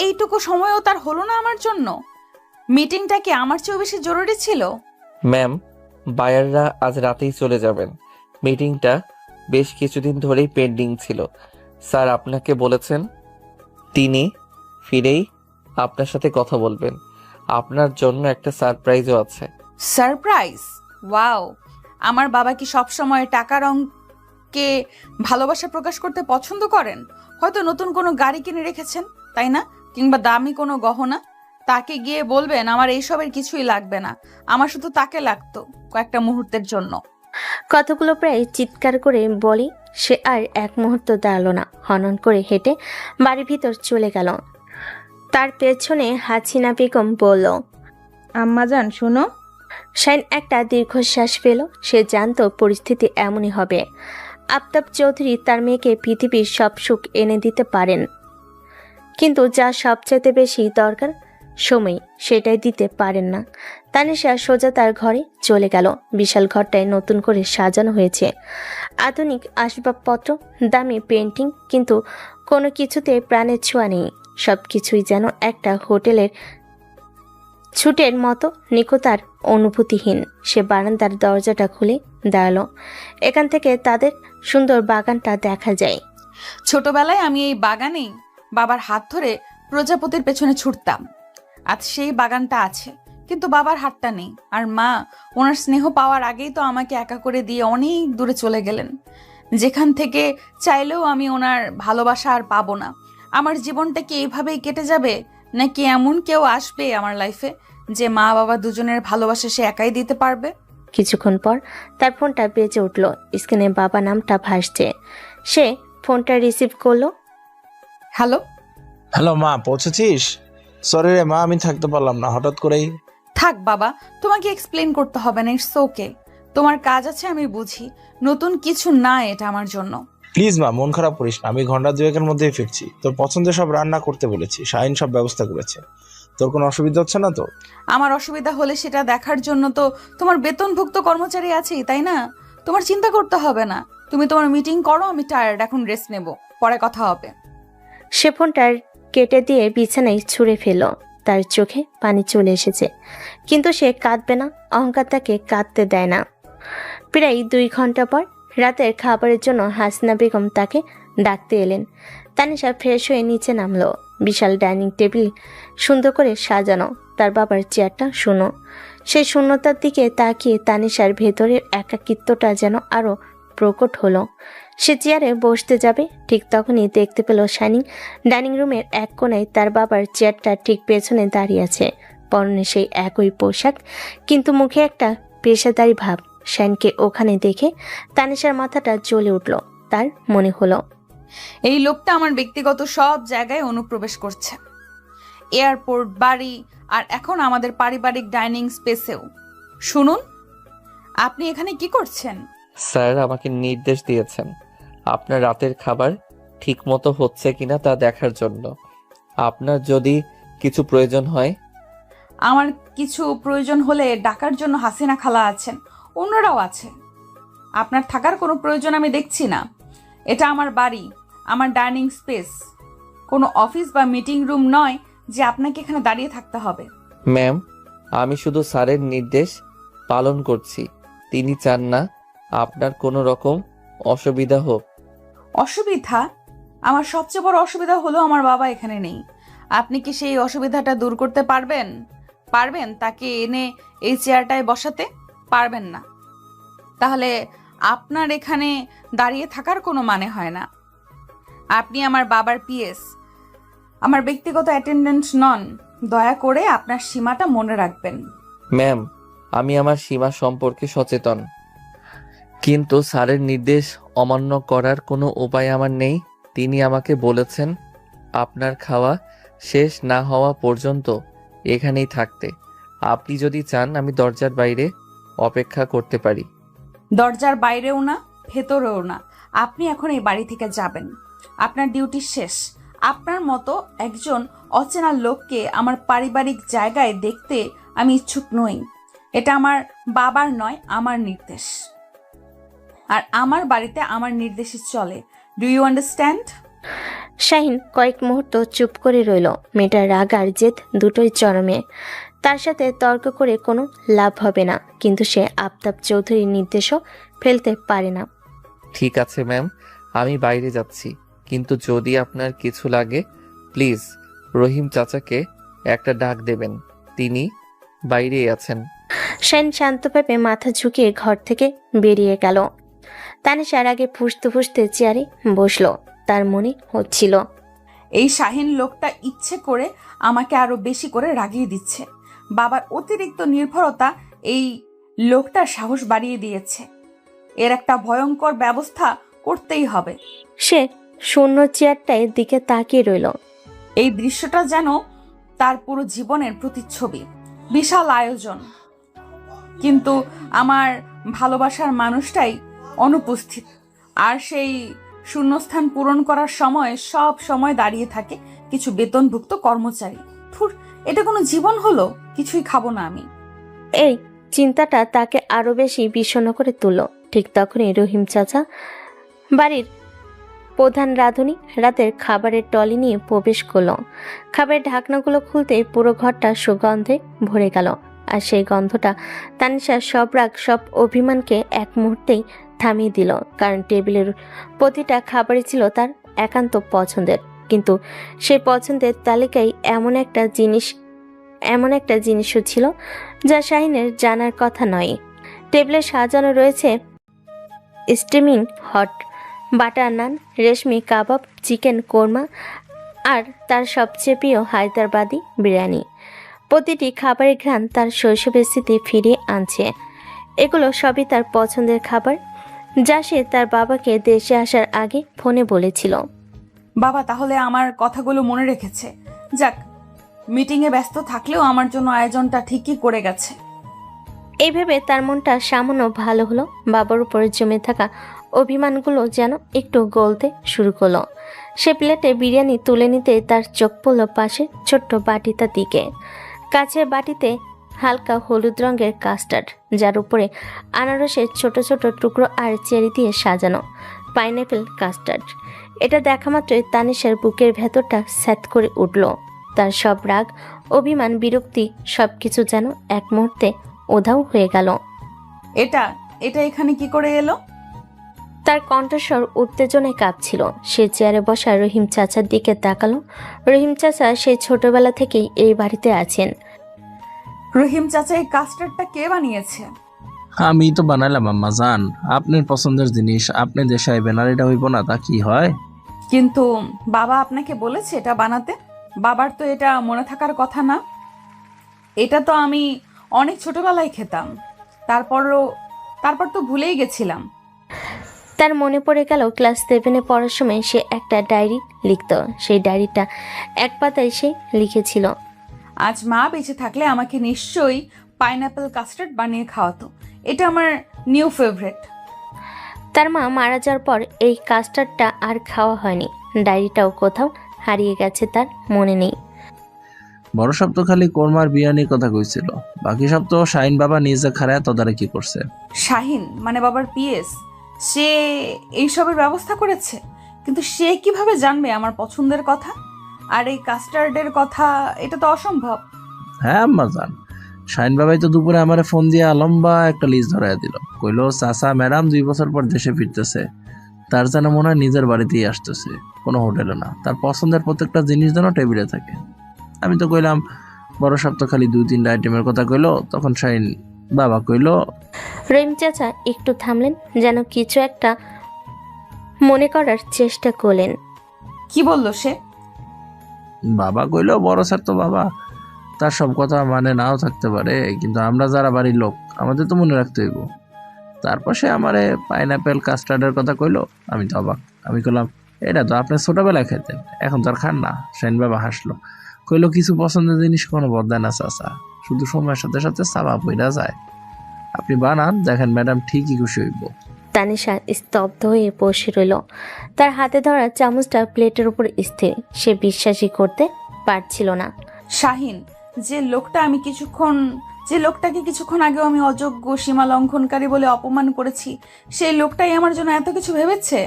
এইটুকু সময়ও তার হলো না আমার জন্য? মিটিংটা কি আমার চেয়েও বেশি জরুরি ছিল? ম্যাম, বায়াররা আজ রাতেই চলে যাবেন। মিটিংটা বেশ কিছুদিন ধরেই পেন্ডিং ছিল। স্যার আপনাকে বলেছেন তিনি ফিরেই আপনার সাথে কথা বলবেন। আপনার জন্য একটা সারপ্রাইজও আছে। সারপ্রাইজ? ওয়াও! আমার বাবা কি সবসময় টাকার অঙ্কে ভালোবাসা প্রকাশ করতে পছন্দ করেন? হয়তো নতুন কোনো গাড়ি কিনে রেখেছেন, তাই না? কিংবা দামি কোনো গহনা। তাকে গিয়ে বলবেন আমার এইসবের কিছুই লাগবে না, আমার শুধু তাকে লাগতো কয়েকটা মুহূর্তের জন্য। কথাগুলো প্রায় চিৎকার করে বলি, সে আর এক মুহূর্ত দাঁড়ালো না, হনন করে হেঁটে বাড়ির ভিতর চলে গেল। তার পেছনে হাসিনা বেগম বলল, আম্মাজান শোনো। শাইন একটা দীর্ঘশ্বাস পেল। সে জানতো পরিস্থিতি এমনই হবে। আফতাব চৌধুরী তার মেয়েকে পৃথিবীর সব সুখ এনে দিতে পারেন, কিন্তু যা সবচাইতে বেশি দরকার সময়, সেটাই দিতে পারেন না। তানিশা সোজা তার ঘরে চলে গেল। বিশাল ঘরটায় নতুন করে সাজানো হয়েছে, আধুনিক আসবাবপত্র, দামি পেন্টিং, কিন্তু কোনো কিছুতে প্রাণের ছোঁয়া নেই। সব কিছুই যেন একটা হোটেলের ছুটের মতো নিখুঁতার অনুভূতিহীন। সে বারান্দার দরজাটা খুলে দাঁড়ালো। এখান থেকে তাদের সুন্দর বাগানটা দেখা যায়। ছোটবেলায় আমি এই বাগানেই বাবার হাত ধরে প্রজাপতির পেছনে ছুটতাম। আজ সেই বাগানটা আছে, কিন্তু বাবার হাতটা নেই। আর মা ওনার স্নেহ পাওয়ার আগেই তো আমাকে একা করে দিয়ে অনেক দূরে চলে গেলেন, যেখান থেকে চাইলেও আমি ওনার ভালোবাসা আর পাবো না। আমার জীবনটা কি এইভাবেই কেটে যাবে, নাকি এমন কেউ আসবে আমার লাইফে যে মা বাবা দুজনের ভালোবাসা সে একাই দিতে পারবে? কিছুক্ষণ পর তার ফোনটা বেজে উঠল। স্ক্রিনে বাবা নামটা ভাসছে। সে ফোনটা রিসিভ করলো। হ্যালো। হ্যালো মা, পৌঁছেছিস? সরি রে মা, আমি থাকতে পারলাম না, হঠাৎ করেই। থাক বাবা, তোমাকে এক্সপ্লেন করতে হবে না, ইটস ওকে। তোমার কাজ আছে আমি বুঝি, নতুন কিছু না এটা আমার জন্য। প্লিজ মা, মন খারাপ করিস না, আমি ঘন্টা 2-1 মধ্যেই ফিরছি। তোর পছন্দের সব রান্না করতে বলেছি, শাহিন সব ব্যবস্থা করেছে। তোর কোনো অসুবিধা হচ্ছে না তো? আমার অসুবিধা হলে সেটা দেখার জন্য তো তোমার বেতনভুক্ত কর্মচারী আছেই, তাই না? তোমার চিন্তা করতে হবে না। তুমি তোমার মিটিং করো, আমি টায়ার্ড, এখন রেস্ট নেব, পরে কথা হবে। সে ফোনটা কেটে দিয়ে বিছানায় ছুঁড়ে ফেলল। তার চোখে পানি চলে এসেছে, কিন্তু সে কাঁদবে না। অহংকার তাকে কাঁদতে দেয় না। প্রায় 2 ঘন্টা পর রাতের খাবারের জন্য হাসিনা বেগম তাকে ডাকতে এলেন। তানিশা ফ্রেশ হয়ে নিচে নামলো। বিশাল ডাইনিং টেবিল সুন্দর করে সাজানো, তার বাবার চেয়ারটা শূন্য। সেই শূন্যতার দিকে তাকিয়ে তানিশার ভেতরের একাকিত্বটা যেন আরো প্রকট হলো। সে চেয়ারে বসতে যাবে, ঠিক তখনই দেখতে পেল শাইনিং ডাইনিং রুমের এক কোণায় তার বাবার চেয়ারটা ঠিক পেছনে দাঁড়িয়ে আছে। পরনে সেই একই পোশাক, কিন্তু মুখে একটা পেশাদারি ভাব। শাইনকে ওখানে দেখে তানিশার মাথাটা জ্বলে উঠল। তার মনে হলো, এই লোকটা আমার ব্যক্তিগত সব জায়গায় অনুপ্রবেশ করছে। এয়ারপোর্ট, বাড়ি, আর এখন আমাদের পারিবারিক ডাইনিং স্পেসেও। শুনুন, আপনি এখানে কি করছেন? স্যার আমাকে নির্দেশ দিয়েছেন আপনার রাতের খাবার ঠিক মতো হচ্ছে কিনা তা দেখার জন্য। আপনার যদি কিছু প্রয়োজন হয়। আমার কিছু প্রয়োজন হলে ডাকার জন্য হাসিনা খালা আছেন, অন্যরাও আছে। আপনার থাকার কোনো প্রয়োজন আমি দেখছি না। এটা আমার বাড়ি, আমার ডাইনিং স্পেস, কোনো অফিস বা মিটিং রুম নয় যে আপনাকে এখানে দাঁড়িয়ে থাকতে হবে। ম্যাম, আমি শুধু স্যারের নির্দেশ পালন করছি। তিনি চান না আপনার কোনো রকম অসুবিধা হোক। অসুবিধা? আমার সবচেয়ে বড় অসুবিধা হলো আমার বাবা এখানে নেই। আপনি কি সেই অসুবিধাটা দূর করতে পারবেন তাকে এনে এই চেয়ারটায় বসাতে? পারবেন না? তাহলে আপনার এখানে দাঁড়িয়ে থাকার কোনো মানে হয় না। আপনি আমার বাবার পিএস, আমার ব্যক্তিগত অ্যাটেন্ডেন্ট নন। দয়া করে আপনার সীমাটা মনে রাখবেন। ম্যাম, আমি আমার সীমা সম্পর্কে সচেতন, কিন্তু স্যারের নির্দেশ অমান্য করার কোনো উপায় আমার নেই। তিনি আমাকে বলেছেন আপনার খাওয়া শেষ না হওয়া পর্যন্ত এখানেই থাকতে। আপনি যদি চান আমি দরজার বাইরে অপেক্ষা করতে পারি। দরজার বাইরেও না, ভেতরেও না। আপনি এখন এই বাড়ি থেকে যাবেন, আপনার ডিউটি শেষ। আপনার মতো একজন অচেনা লোককে আমার পারিবারিক জায়গায় দেখতে আমি ইচ্ছুক নই। এটা আমার বাবার নয়, আমার নির্দেশ। আর আমার বাড়িতে আমার নির্দেশে চলে। Do you understand? শাহিন কয়েক মুহূর্ত চুপ করে রইল। মেয়েটার রাগ আর জেদ দুটোই চরমে। তার সাথে তর্ক করে কোনো লাভ হবে না, কিন্তু সে আফতাব চৌধুরীর নির্দেশও ফেলতে পারে না। ঠিক আছে ম্যাম, আমি বাইরে যাচ্ছি, কিন্তু যদি আপনার কিছু লাগে প্লিজ রহিম চাচাকে একটা ডাক দেবেন, তিনি বাইরেই আছেন। শাহিন শান্তভাবে মাথা ঝুঁকিয়ে ঘর থেকে বেরিয়ে গেল। তানিশার আগে ফুসতে ফুসতে চেয়ারে বসলো। তার মনে হচ্ছিল এই শাহিন লোকটা ইচ্ছে করে আমাকে আরো বেশি করে রাগিয়ে দিচ্ছে। বাবার অতিরিক্ত নির্ভরতা এই লোকটার সাহস বাড়িয়ে দিয়েছে। এর একটা ভয়ঙ্কর ব্যবস্থা করতেই হবে। সে শূন্য চেয়ারটায় দিকে তাকিয়ে রইল। এই দৃশ্যটা যেন তার পুরো জীবনের প্রতিচ্ছবি। বিশাল আয়োজন, কিন্তু আমার ভালোবাসার মানুষটাই অনুপস্থিত। আর সেই শূন্যস্থান পূরণ করার সময় সব সময় দাঁড়িয়ে থাকে কিছু বেতনভুক্ত কর্মচারী। থুর, এটা কোনো জীবন হলো? কিছুই খাবো না আমি। এই চিন্তাটা তাকে আরো বেশি বিষণ্ণ করে তুলল। ঠিক তখনই রহিম চাচা, বাড়ির প্রধান রাঁধুনি, রাতের খাবারের টলি নিয়ে প্রবেশ করল। খাবারের ঢাকনাগুলো খুলতেই পুরো ঘরটা সুগন্ধে ভরে গেল। আর সেই গন্ধটা তানিশার সব রাগ, সব অভিমানকে এক মুহূর্তেই থামিয়ে দিল। কারণ টেবিলের প্রতিটা খাবারই ছিল তার একান্ত পছন্দের, কিন্তু সেই পছন্দের তালিকায় এমন একটা জিনিসও ছিল যা শাহিনের জানার কথা নয়। টেবিলে সাজানো রয়েছে স্টিমিং হট বাটার নান, রেশমি কাবাব, চিকেন কোরমা আর তার সবচেয়ে প্রিয় হায়দ্রাবাদি বিরিয়ানি। প্রতিটি খাবারের ঘ্রাণ তার শৈশবের স্মৃতি ফিরিয়ে আনছে। এগুলো সবই তার পছন্দের খাবার, যা সে তার বাবাকে দেশে আসার আগে ফোনে বলেছিল। বাবা তাহলে আমার কথাগুলো মনে রেখেছে। যাক, মিটিংয়ে ব্যস্ত থাকলেও আমার জন্য আয়োজনটা ঠিকই করে গেছে। এই ভেবে তার মনটা সামান্য ভালো হলো। বাবার উপর জমে থাকা অভিমানগুলো যেন একটু গলতে শুরু করলো। সে প্লেটে বিরিয়ানি তুলে নিতে তার চোখ পড়ল পাশে ছোট্ট বাটিটার দিকে। কাছের বাটিতে হালকা হলুদ রঙের কাস্টার্ড, যার উপরে আনারসের ছোট ছোট টুকরো আর চেরি দিয়ে সাজানো পাইনঅ্যাপেল কাস্টার্ড। এটা দেখা মাত্রই তানিশার বুকের ভেতরটা স্যাঁত করে উঠল। তার সব রাগ, অভিমান, বিরক্তি সবকিছু যেন এক মুহূর্তে উধাও হয়ে গেল। এটা এখানে কি করে এলো? তার কণ্ঠস্বর উত্তেজনায় কাঁপছিল। সে চেয়ারে বসা রহিম চাচার দিকে তাকালো। রহিম চাচা সেই ছোটবেলা থেকেই এই বাড়িতে আছেন। রহিম চাচা, এই কাস্টার্ডটা কে বানিয়েছে? আমি তো বানালাম আম্মা জান, আপনার পছন্দের জিনিস আপনি দেশাইবেন আর এটা হইব না তা কি হয়? কিন্তু বাবা আপনাকে বলেছে এটা বানাতে? বাবার তো এটা মনে থাকার কথা না। এটা তো আমি অনেক ছোটবেলায় খেতাম, তারপর তো ভুলেই গেছিলাম। তার মনে পড়ে গেল ক্লাস 7-এ পড়ার সময় সে একটা ডায়েরি লিখত। সেই ডায়েরিটা এক পাতায় সে লিখেছিল, আজ মা বেঁচে থাকলে আমাকে নিশ্চয়ই পাইনঅ্যাপেল কাস্টার্ড বানিয়ে খাওয়াতো। এটা আমার নিউ ফেভারিট। তার মা মারা যাওয়ার পর এই কাস্টার্ডটা আর খাওয়া হয়নি। ডায়েরিটাও কোথাও হারিয়ে গেছে, তার মনে নেই। বড় সব তো খালি কোরমার বিরিয়ানির কথা কইছিল, বাকি সব তো শাহিন বাবা নিজে খারায় তদারকি করছে। শাহিন মানে বাবার পিএস, সে এইসবের ব্যবস্থা করেছে। কিন্তু সে কিভাবে জানবে আমার পছন্দের কথা আর এই কাস্টার্ডের কথা? এটা তো অসম্ভব। হ্যাঁ আম্মা জান, শাহিন বাবাই তো দুপুরে আমারে ফোন দিয়ে লম্বা একটা লিস্ট ধরাই দিল। কইলো চাচা ম্যাডাম 2 বছর পর দেশে ফিরতেছে, তার যেন মনে হয় নিজের বাড়িতেই আসতেছে, কোনো হোটেলে না। তার পছন্দের প্রত্যেকটা জিনিস যেন টেবিলে থাকে। আমি তো কইলাম বড় সব তো খালি 2-3টা আইটেমের কথা কইলো। তখন শাহিন বাবা কইলো। রহিম চাচা একটু থামলেন, যেন কিছু একটা মনে করার চেষ্টা করলেন। কি বললো সে? বাবা কইলো বড় স্যার তো বাবা, তার সব কথা মানে নাও থাকতে পারে, কিন্তু আমরা যারা বাড়ির লোক আমাদের তো মনে রাখতে হইব। তারপর সে আমারে পাইনঅ্যাপেল কাস্টার্ডের কথা কইলো। আমি তো অবাক। আমি কইলাম এটা তো আপনি ছোটবেলায় খেতেন, এখন তো আর খান না। শাহিন বাবা হাসলো, কইলো কিছু পছন্দের জিনিস কোনো বদলায় না চাচা, শুধু সময়ের সাথে সাথে চাপা পইরা যায়। আপনি বানান, দেখেন ম্যাডাম ঠিকই খুশি হইব। তানিশা স্তব্ধ হয়ে বসে রইল। তার হাতে ধরা চামচটা প্লেটের উপর স্থির। সে বিশ্বাসই করতে পারছিল না। শাহিন, যে লোকটা আমি কিছুক্ষণ যে লোকটাকে কিছুক্ষণ আগেও আমি অযোগ্য সীমা লঙ্ঘনকারী বলে অপমান করেছি, সেই লোকটাই আমার জন্য এত কিছু ভেবেছে।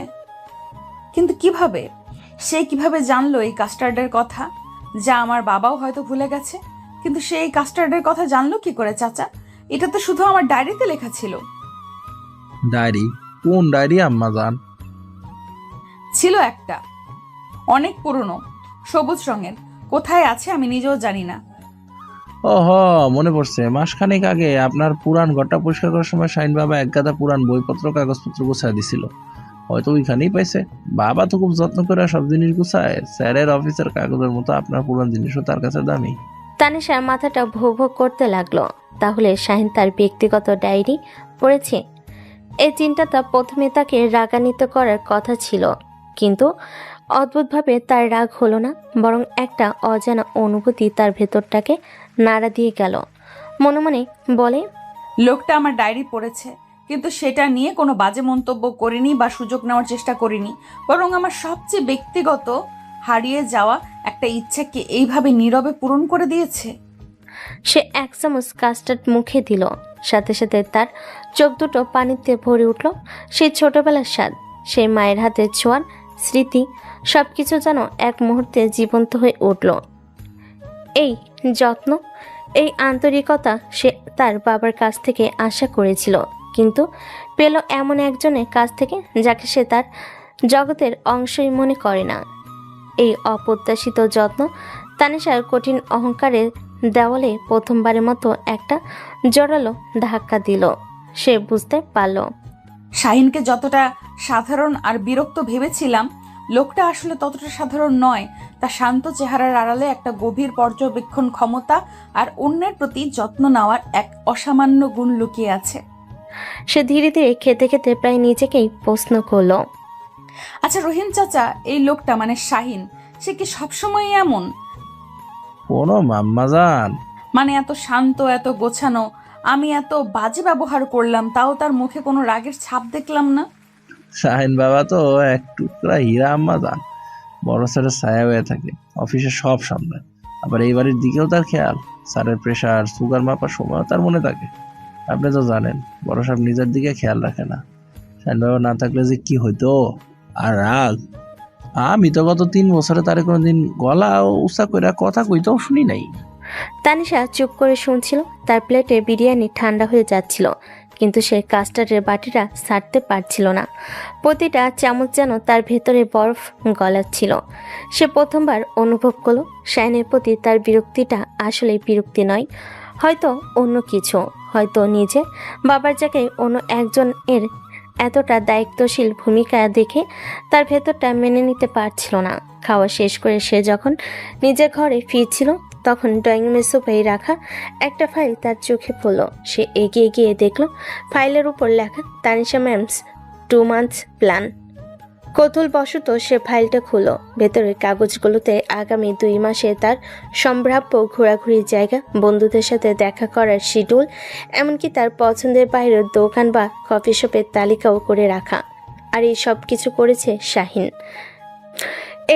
কিন্তু কিভাবে? সে কিভাবে জানলো এই কাস্টার্ডের কথা, যা আমার বাবাও হয়তো ভুলে গেছে? কিন্তু সে এই কাস্টার্ডের কথা জানলো কি করে চাচা? এটা তো শুধু আমার ডায়েরিতে লেখা ছিল। ডায়েরি? কোন ডায়েরি আম্মা জান? ছিল একটা, অনেক পুরনো, সবুজ রঙের। কোথায় আছে আমি নিজেও জানি না। ওহ, মনে পড়ছে, মাসখানেক আগে আপনার পুরান ঘরটা পরিষ্কার করার সময় শাহিন বাবা এক গাদা পুরান বইপত্র কাগজপত্র গুছায় দিছিল। হয়তো ওইখানেই পাইছে। বাবা তো খুব যত্ন করে সব জিনিস গুছায়। স্যারের অফিসের কাগজের মতো আপনার পুরান জিনিসও তার কাছে দামি। তানিশা মাথাটা ভো ভো করতে লাগলো। তাহলে শাহিন তার ব্যক্তিগত ডায়েরি পড়েছে? এই চিন্তাটা প্রথমে তাকে রাগান্বিত করার কথা ছিল, কিন্তু অদ্ভুতভাবে তার রাগ হলো না, বরং একটা অজানা অনুভূতি তার ভেতরটাকে নাড়া দিয়ে গেল। মনে মনে বলে, লোকটা আমার ডায়েরি পড়েছে, কিন্তু সেটা নিয়ে কোনো বাজে মন্তব্য করিনি বা সুযোগ নেওয়ার চেষ্টা করিনি, বরং আমার সবচেয়ে ব্যক্তিগত হারিয়ে যাওয়া একটা ইচ্ছাকে এইভাবে নীরবে পূরণ করে দিয়েছে। সে এক চামচ কাস্টার্ড মুখে দিল, সাথে সাথে তার চোখ দুটো পানিতে ভরে উঠল। সেই ছোটবেলার স্বাদ, সেই মায়ের হাতের ছোঁয়ার স্মৃতি, সবকিছু যেন এক মুহূর্তে জীবন্ত হয়ে উঠল। এই যত্ন, এই আন্তরিকতা সে তার বাবার কাছ থেকে আশা করেছিল, কিন্তু পেল এমন একজনের কাছ থেকে যাকে সে তার জগতের অংশই মনে করে না। এই অপ্রত্যাশিত যত্ন তানিশার কঠিন অহংকারের দেওয়ালে প্রথমবারের মতো একটা জোরালো ধাক্কা দিল। সে বুঝতে পারল, শাহিনকে যতটা সাধারণ আর বিরক্ত ভেবেছিলাম, লোকটা আসলে ততটা সাধারণ নয়। তার শান্ত চেহারার আড়ালে একটা গভীর পর্যবেক্ষণ ক্ষমতা আর অন্যের প্রতি যত্ন নেওয়ার এক অসামান্য গুণ লুকিয়ে আছে। সে ধীরে ধীরে খেতে খেতে প্রায় নিজেকেই প্রশ্ন করল, আচ্ছা রহিম চাচা, এই লোকটা মানে শাহিন, সে কি সবসময় এমন? কোনো মাম্মা জান? মানে এত শান্ত, এত গোছানো, আমি এত বাজে ব্যবহার করলাম, তাও তার মুখে কোনো রাগের ছাপ দেখলাম না। শাহিন বাবা তো এক টুকরা হীরা আম্মা জান। বড় স্যারের ছায়া হয়ে থাকে, অফিসে সব সামলায়। আবার এই বাড়ির দিকেও তার খেয়াল। স্যারের প্রেশার, সুগার মাপার সময় তার মনে থাকে। আপনি তো জানেন, বড় সাহেব নিজের দিকে খেয়াল রাখে না। শাহিন বাবা না থাকলে যে কি হইতো। আর রাগ, আমি তো গত 3 বছরে তারে কোনোদিন গলা উঁচা করে কথা কইতেও শুনি নাই। তানিশা চুপ করে শুনছিল। তার প্লেটে বিরিয়ানি ঠান্ডা হয়ে যাচ্ছিল, কিন্তু সে কাস্টার্ডের বাটিটা ছাড়তে পারছিল না। প্রতিটা চামচ যেন তার ভেতরে বরফ গলাচ্ছিল। সে প্রথমবার অনুভব করলো শাইনের প্রতি তার বিরক্তিটা আসলে বিরক্তি নয়, হয়তো অন্য কিছু, হয়তো নিজে বাবার জায়গায় অন্য একজনের এতটা দায়িত্বশীল ভূমিকা দেখে তার ভেতরটা মেনে নিতে পারছিল না। খাওয়া শেষ করে সে যখন নিজের ঘরে ফিরছিল, তখন ড্রয়িং রুমের সোফায় রাখা একটা ফাইল তার চোখে পড়ল। সে এগিয়ে গিয়ে দেখল ফাইলের উপর লেখা তানিশা ম্যামস 2 months প্ল্যান। কৌতূহলবশত সে ফাইলটা খুলল। ভেতরের কাগজগুলোতে আগামী 2 মাসে তার সম্ভাব্য ঘোরাঘুরির জায়গা, বন্ধুদের সাথে দেখা করার শিডিউল, এমনকি তার পছন্দের বাইরের দোকান বা কফি শপের তালিকাও করে রাখা। আর এই সব কিছু করেছে শাহিন।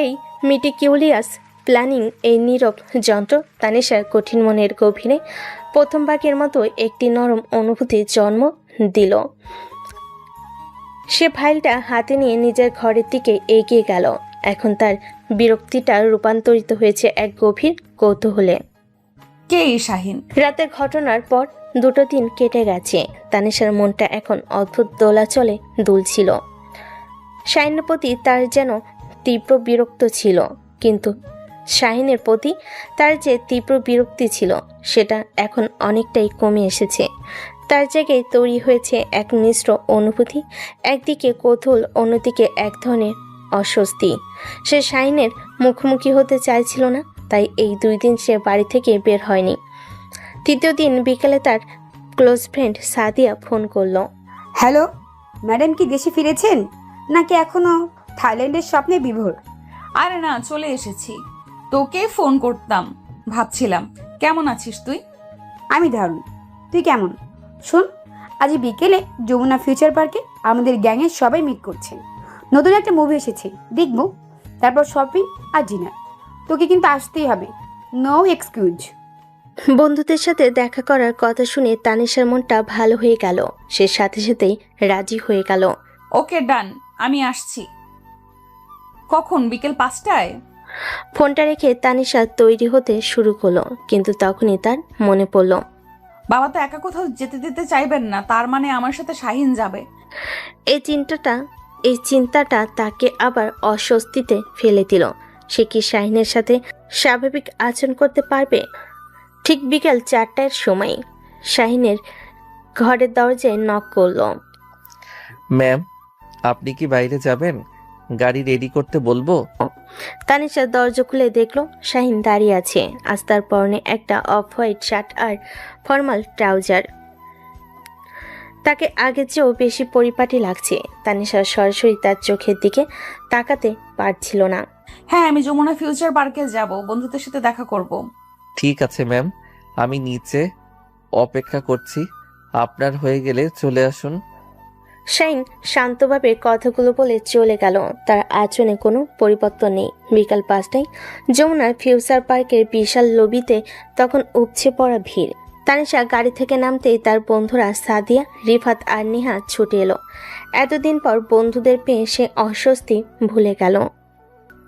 এই মিটিকিউলিয়াস প্ল্যানিং, এই নীরব যন্ত্র তানিশার কঠিন মনের গভীরে প্রথমবারের মতো একটি নরম অনুভূতির জন্ম দিল। সে ফাইলটা হাতে নিয়ে নিজের ঘরের দিকে এগিয়ে গেল। এখন তার বিরক্তিটা রূপান্তরিত হয়েছে এক গভীর কৌতূহলে। কে এই শাহিন? রাতের ঘটনার পর 2 দিন কেটে গেছে। তানিশার মনটা এখন অদ্ভুত দোলাচলে দুলছিল। শাহিনের প্রতি তার যেন তীব্র বিরক্ত ছিল, কিন্তু শাহিনের প্রতি তার যে তীব্র বিরক্তি ছিল সেটা এখন অনেকটাই কমে এসেছে। তার জায়গায় তৈরি হয়েছে এক মিশ্র অনুভূতি, একদিকে কৌতূহল, অন্যদিকে এক ধরনের অস্বস্তি। সে শাহিনের মুখোমুখি হতে চাইছিল না, তাই এই 2 দিন সে বাড়ি থেকে বের হয়নি। 3য় দিন বিকেলে তার ক্লোজ ফ্রেন্ড সাদিয়া ফোন করলো। হ্যালো ম্যাডাম, কি দেশে ফিরেছেন নাকি এখনো থাইল্যান্ডের স্বপ্নে বিভোর? আরে না, চলে এসেছি। তোকে ফোন করতাম ভাবছিলাম। কেমন আছিস তুই? আমি দারুণ, তুই কেমন? শোন, আজ বিকেলে যমুনা ফিউচার পার্কে আমাদের গ্যাংয়ের সবাই মিট করছেন। নতুন একটা মুভি এসেছে, দেখবো। তারপর শপিং আর ডিনার। তোকে কিন্তু আসতেই হবে, নো এক্সকিউজ। বন্ধুদের সাথে দেখা করার কথা শুনে তানিশার মনটা ভালো হয়ে গেল। সে সাথে সাথেই রাজি হয়ে গেল। ওকে ডান, আমি আসছি। কখন? বিকেল 5টায়? ফোনটা রেখে তানিশা তৈরি হতে শুরু করলো, কিন্তু তখনই তার মনে পড়ল বাবা তো একা কোথাও যেতে দিতে চাইবেন না, তার মানে আমার সাথে শাহিন যাবে। এই চিন্তাটা তাকে আবার অস্বস্তিতে ফেলে দিল। সে কি শাহিনের সাথে স্বাভাবিক আচরণ করতে পারবে? ঠিক বিকেল 4টার সময় শাহিনের ঘরের দরজায় নক করলো। ম্যাম, আপনি কি বাইরে যাবেন? গাড়ি রেডি করতে বলবো? তানিশা দরজা খুলে দেখলো শাহিন দাঁড়িয়ে আছে। আজ তার পরনে একটা অফ হোয়াইট শার্ট আর ফর্মাল ট্রাউজার। তাকে আগের চেয়েও বেশি পরিপাটি লাগছে। তানিশা সরাসরি তার চোখের দিকে তাকাতে পারছিল না। হ্যাঁ, আমি যমুনা ফিউচার পার্কে যাব, বন্ধুদের সাথে দেখা করব। ঠিক আছে ম্যাম, আমি নিচে অপেক্ষা করছি। আপনার হয়ে গেলে চলে আসুন। শাহিন শান্তভাবে কথাগুলো বলে চলে গেল। তার আচরণে কোনো পরিবর্তন নেই। বিকাল 5টায় যমুনার ফিউচার পার্কের বিশাল লবিতে তখন উপচে পড়া ভিড়। তানিশা গাড়ি থেকে নামতেই তার বন্ধুরা সাদিয়া, রিফাত আর নেহা ছুটে এলো। এতদিন পর বন্ধুদের পেয়ে সে অস্বস্তি ভুলে গেল।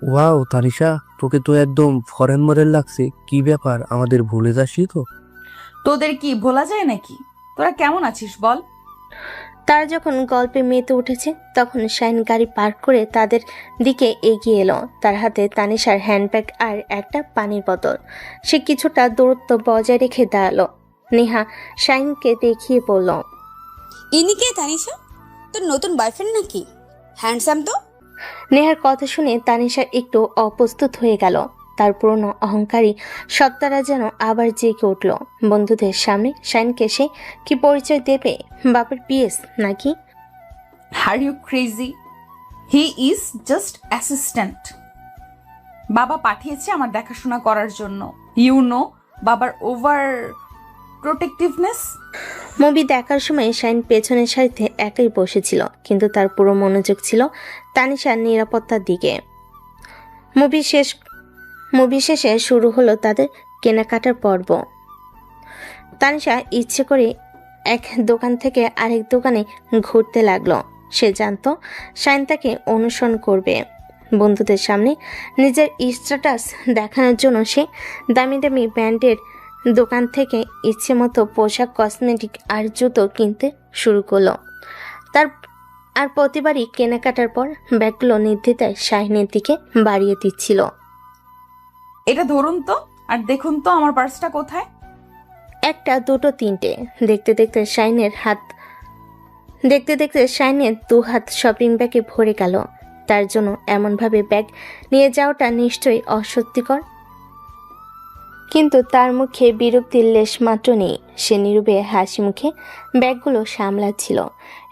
ওয়াও তানিশা, তোকে তো একদম ফরেন মডেল লাগছে। কি ব্যাপার, আমাদের ভুলে যাসনি তো? তোদের কি ভোলা যায় নাকি? তোরা কেমন আছিস বল? তারা যখন গল্পে মেতে উঠেছে তখন শাহিন গাড়ি পার্ক করে তাদের দিকে এগিয়ে এলো। তার হাতে তানিশার হ্যান্ডব্যাগ আর একটা পানির বোতল। সে কিছুটা দূরত্ব বজায় রেখে দাঁড়ালো। নেহা শাহিনকে দেখিয়ে বলল, ইনি কে তানিশা? তোর নতুন বয়ফ্রেন্ড নাকি? হ্যান্ডসাম তো। নেহার কথা শুনে তানিশা একটু অপ্রস্তুত হয়ে গেল। তার পুরনো অহংকারী সত্তারা যেন আবার জেগে উঠল। বন্ধুদের সামনে শাহিনকে সে কি পরিচয় দেবে? বাবার পিএস নাকি? Are you crazy? He is just assistant. বাবা পাঠিয়েছে আমার দেখাশোনা করার জন্য। ইউ নো বাবার ওভার প্রোটেক্টিভনেস। মুভি দেখার সময় শাহিন পেছনের সারিতে একাই বসেছিল, কিন্তু তার পুরো মনোযোগ ছিল তানিশার নিরাপত্তার দিকে। মুভি শেষে শুরু হলো তাদের কেনাকাটার পর্ব। তানিশা ইচ্ছে করে এক দোকান থেকে আরেক দোকানে ঘুরতে লাগলো। সে জানতো শাহিন তাকে অনুসরণ করবে। বন্ধুদের সামনে নিজের স্ট্যাটাস দেখানোর জন্য সে দামি দামি ব্র্যান্ডের দোকান থেকে ইচ্ছে মতো পোশাক, কসমেটিক আর জুতো কিনতে শুরু করলো। আর প্রতিবারই কেনাকাটার পর ব্যাগগুলো নির্দ্বিধায় শাহিনের দিকে বাড়িয়ে দিচ্ছিল। এটা ধরুন তো, আর দেখুন তো আমার পার্সটা কোথায়। একটা, দুটো, তিনটে। দেখতে দেখতে শাহিনের 2 হাত শপিং ব্যাগে ভরে গেল। তার জন্য এমনভাবে ব্যাগ নিয়ে যাওয়াটা নিশ্চয়ই অস্বস্তিকর, কিন্তু তার মুখে বিরক্তির লেশ মাত্র নেই। সে নীরবে হাসি মুখে ব্যাগগুলো সামলাচ্ছিল।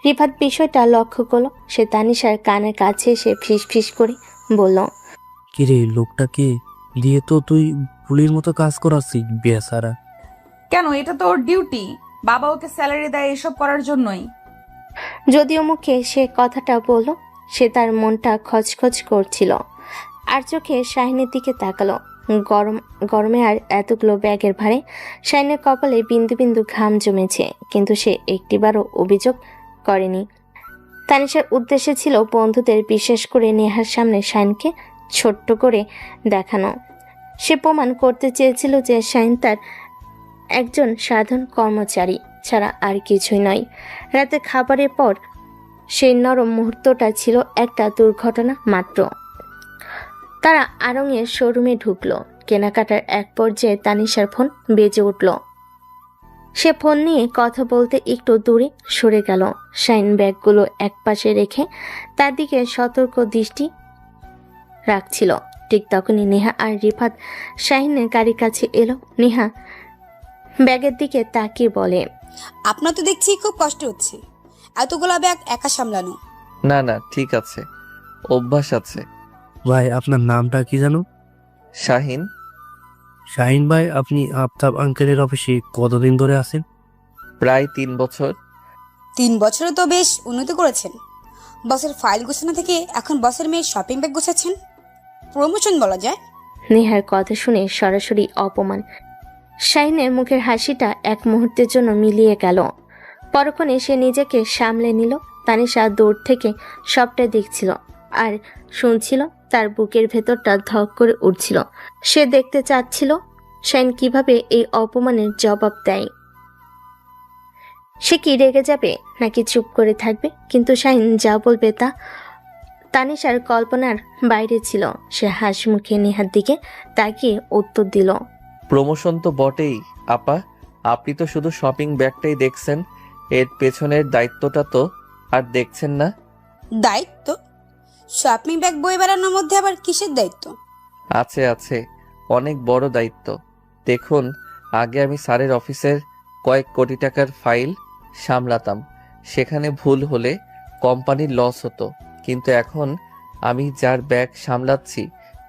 রিফাত বিষয়টা লক্ষ্য করলো। সে তানিশার কানের কাছে এসে ফিস করে বলল, কিরে, লোকটাকে দিয়ে তো তুই পুলির মতো কাজ করাচ্ছিস বেচারা। কেন? এটা তো ওর ডিউটি। বাবা ওকে স্যালারি দেয় এসব করার জন্যই। যদিও মুখে সে কথাটা বলল, সে তার মনটা খচখচ করছিল। আর চোখে শাহিনের দিকে তাকালো। গরমে আর এতগুলো ব্যাগের ভারে শাহিনের কপালে বিন্দু বিন্দু ঘাম জমেছে, কিন্তু সে একটিবারও অভিযোগ করেনি। তানিশার উদ্দেশ্য ছিল বন্ধুদের, বিশেষ করে নেহার সামনে শাহিনকে ছোট্ট করে দেখানো। সে প্রমাণ করতে চেয়েছিল যে শাহিন তার একজন সাধারণ কর্মচারী ছাড়া আর কিছুই নয়। রাতে খাবারের পর সেই নরম মুহূর্তটা ছিল একটা দুর্ঘটনা মাত্র। তারা আড়ংয়ের শোরুমে ঢুকলো। কেনাকাটার এক পর্যায়ে তানিশার ফোন বেজে উঠল। সে ফোন নিয়ে কথা বলতে একটু দূরে সরে গেল। শাহিন ব্যাগগুলো একপাশে রেখে তার দিকে সতর্ক দৃষ্টি রাখছিল। ঠিক তখনই নেহা আর রিফাত শাহিনের গাড়ির কাছে এলো। নেহা ব্যাগের দিকে তাকিয়ে বলে, আপনার তো দেখছি খুব কষ্ট হচ্ছে এতগুলা ব্যাগ একা সামলানো। না না, ঠিক আছে, অভ্যাস আছে। ভাই, আপনার নামটা কি জানো? শাহিন। শাহিন ভাই, আপনি আফতাব আঙ্কেলের অফিসে কতদিন ধরে আছেন? প্রায় 3 বছর। 3 বছরে তো বেশ উন্নতি করেছেন। বসের ফাইল গোছানো থেকে এখন বসের মেয়ের শপিং ব্যাগ গোছাচ্ছেন। প্রমোশন বলা যায়। নেহার কথা শুনে সরাসরি অপমান শাহিনের মুখের হাসিটা এক মুহূর্তের জন্য মিলিয়ে গেল। পরক্ষণে সে নিজেকে সামলে নিল। তানিশা দূর থেকে সবটা দেখছিল আর শুনছিল। তার বুকের ভেতরটা ধক করে উঠছিল। সে দেখতে চাচ্ছিল শাহিন কিভাবে এই অপমানের জবাব দেয়। সে কি রেগে যাবে নাকি চুপ করে থাকবে, কিন্তু শাহিন যা বলবে তা তানিশার কল্পনার বাইরে ছিল। সে হাসি মুখে নেহার দিকে তাকিয়ে উত্তর দিল, প্রমোশন তো বটেই আপা, আপনি তো শুধু শপিং ব্যাগটাই দেখছেন, এর পেছনের দায়িত্বটা তো আর দেখছেন না। দায়িত্ব? শপিং ব্যাগ বয়ে বেড়ানোর মধ্যে আবার কিসের দায়িত্ব? আছে আছে, অনেক বড় দায়িত্ব। দেখুন, আগে আমি স্যারের অফিসের কয়েক কোটি টাকার ফাইল সামলাতাম। সেখানে ভুল হলে কোম্পানির লস হতো, কিন্তু এখন আমি যার ব্যাগ সামলাচ্ছি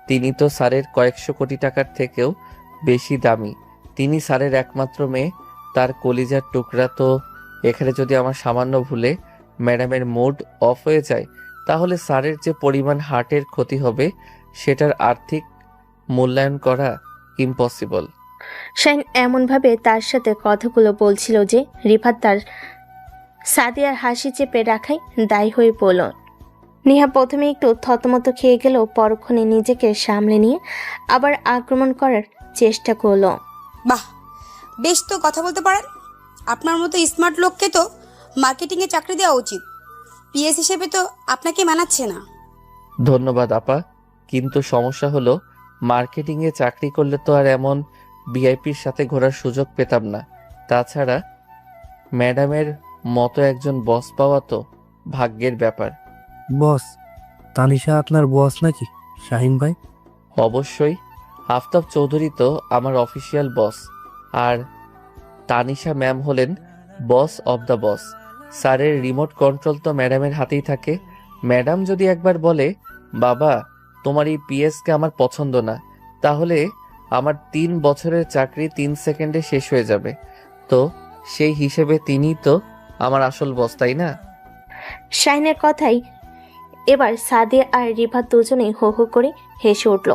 তিনি তো স্যারের কয়েকশো কোটি টাকার থেকেও বেশি দামি। তিনি স্যারের একমাত্র মেয়ে, তার কলিজার টুকরা। তো এখানে যদি আমার সামান্য ভুলে ম্যাডামের মুড অফ হয়ে যায়, তাহলে স্যারের যে পরিমাণ হার্টের ক্ষতি হবে সেটার আর্থিক মূল্যায়ন করা ইম্পসিবল। শাহিন এমনভাবে তার সাথে কথাগুলো বলছিল যে রিফাত তার সাদিয়ার হাসি চেপে রাখাই দায়ী হয়ে পড়ল। নেহা প্রথমে একটু থতমত খেয়ে গেলেও পরক্ষণে নিজেকে সামলে নিয়ে আবার আক্রমণ করার চেষ্টা করলো। বাহ, বেশ তো কথা বলতে পারেন। আপনার মতো স্মার্ট লোককে তো মার্কেটিংয়ে চাকরি দেওয়া উচিত। পিএস হিসেবে তো আপনাকে মানাচ্ছে না। ধন্যবাদ আপা, কিন্তু সমস্যা হলো মার্কেটিংয়ে চাকরি করলে তো আর এমন ভিআইপির সাথে ঘোরার সুযোগ পেতাম না। তাছাড়া ম্যাডামের মতো একজন বস পাওয়া তো ভাগ্যের ব্যাপার। বস? তানিশা আপনার বস নাকি শাহিন ভাই? অবশ্যই, আফতাব চৌধুরী তো আমার অফিসিয়াল বস, আর তানিশা ম্যাম হলেন বস অব দ্য বস। স্যারের রিমোট কন্ট্রোল তো ম্যাডামের হাতেই থাকে। ম্যাডাম যদি একবার বলে, বাবা তোমার এই পিএসকে আমার পছন্দ না, তাহলে আমার 3 বছরের চাকরি 3 সেকেন্ডে শেষ হয়ে যাবে। তো সেই হিসেবে তিনিই তো আমার আসল বস, তাই না? শাহিনের কথাই এবার সাদিয়া আর রিফাত দুজনেই হো হো করে হেসে উঠল।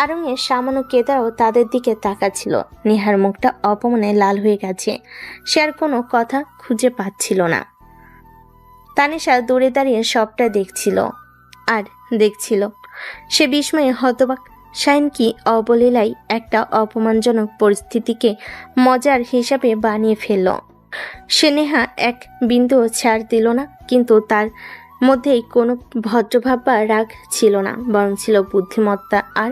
আরঙের সামান্য কেদারও তাদের দিকে তাকাচ্ছিল। নেহার মুখটা অপমানে লাল হয়ে গেছে। সে আর কোনো কথা খুঁজে পাচ্ছিল না। তানিশা দূরে দাঁড়িয়ে সবটা দেখছিল আর দেখছিল। সে বিস্ময়ে হতবাক। শাহিন কি অবলীলায় একটা অপমানজনক পরিস্থিতিকে মজার হিসাবে বানিয়ে ফেলল। সে নেহা এক বিন্দুও ছাড় দিল না, কিন্তু তার মধ্যেই কোনো ভদ্রভাব বা রাগ ছিল না, বরং ছিল বুদ্ধিমত্তা আর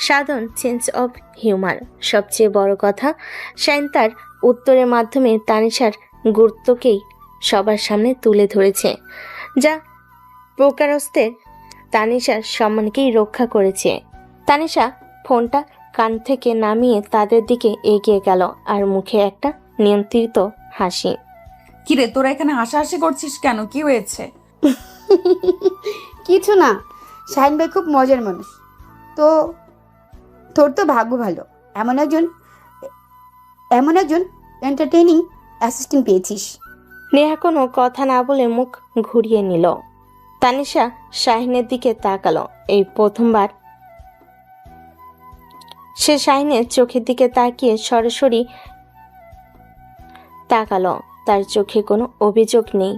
সাধারণ সেন্স অফ হিউমার। সবচেয়ে বড় কথা, শাহিন তার উত্তরের মাধ্যমে তানিশার গুরুত্বকেই সবার সামনে তুলে ধরেছে, যা প্রকারস্থের তানিশার সম্মানকেই রক্ষা করেছে। তানিশা ফোনটা কান থেকে নামিয়ে তাদের দিকে এগিয়ে গেল আর মুখে একটা নিয়ন্ত্রিত হাসি। কিরে, তোরা এখানে হাসাহাসি করছিস কেন? কি হয়েছে? কিছু না, শাহিন ভাই খুব মজার মানুষ। তো তোর তো ভাগ্য ভালো, এমন একজন এন্টারটেইনিং অ্যাসিস্ট্যান্ট পেয়েছিস। নেহা কোনো কথা না বলে মুখ ঘুরিয়ে নিল। তানিশা শাহিনের দিকে তাকালো। এই প্রথমবার সে শাহিনের চোখের দিকে তাকিয়ে সরাসরি তাকালো। তার চোখে কোনো অভিযোগ নেই,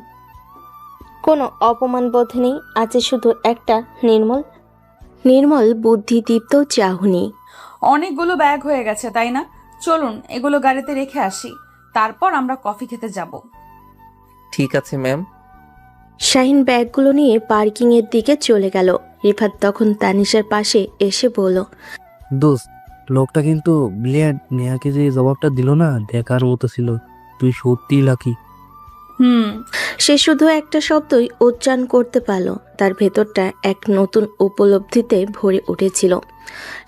কোনো অপমানবোধ নেই, আছে শুধু একটা নির্মল বুদ্ধিদীপ্ত চাহনি। অনেকগুলো ব্যাগ হয়ে গেছে, তাই না? চলুন এগুলো গাড়িতে রেখে আসি, তারপর আমরা কফি খেতে যাব। ঠিক আছে ম্যাম। শাহিন ব্যাগগুলো নিয়ে পার্কিং এর দিকে চলে গেল। রিফাত তখন তানিশার পাশে এসে বলল, দোস্ত, লোকটা কিন্তু ব্রিলিয়ান্ট। নেহাকে যে জবাবটা দিল না, দেখার মতো ছিল। তুই সত্যিই লাকি। সে শুধু একটা শব্দই উচ্চারণ করতে পারল। তার ভেতরটা এক নতুন উপলব্ধিতে ভরে উঠেছিল।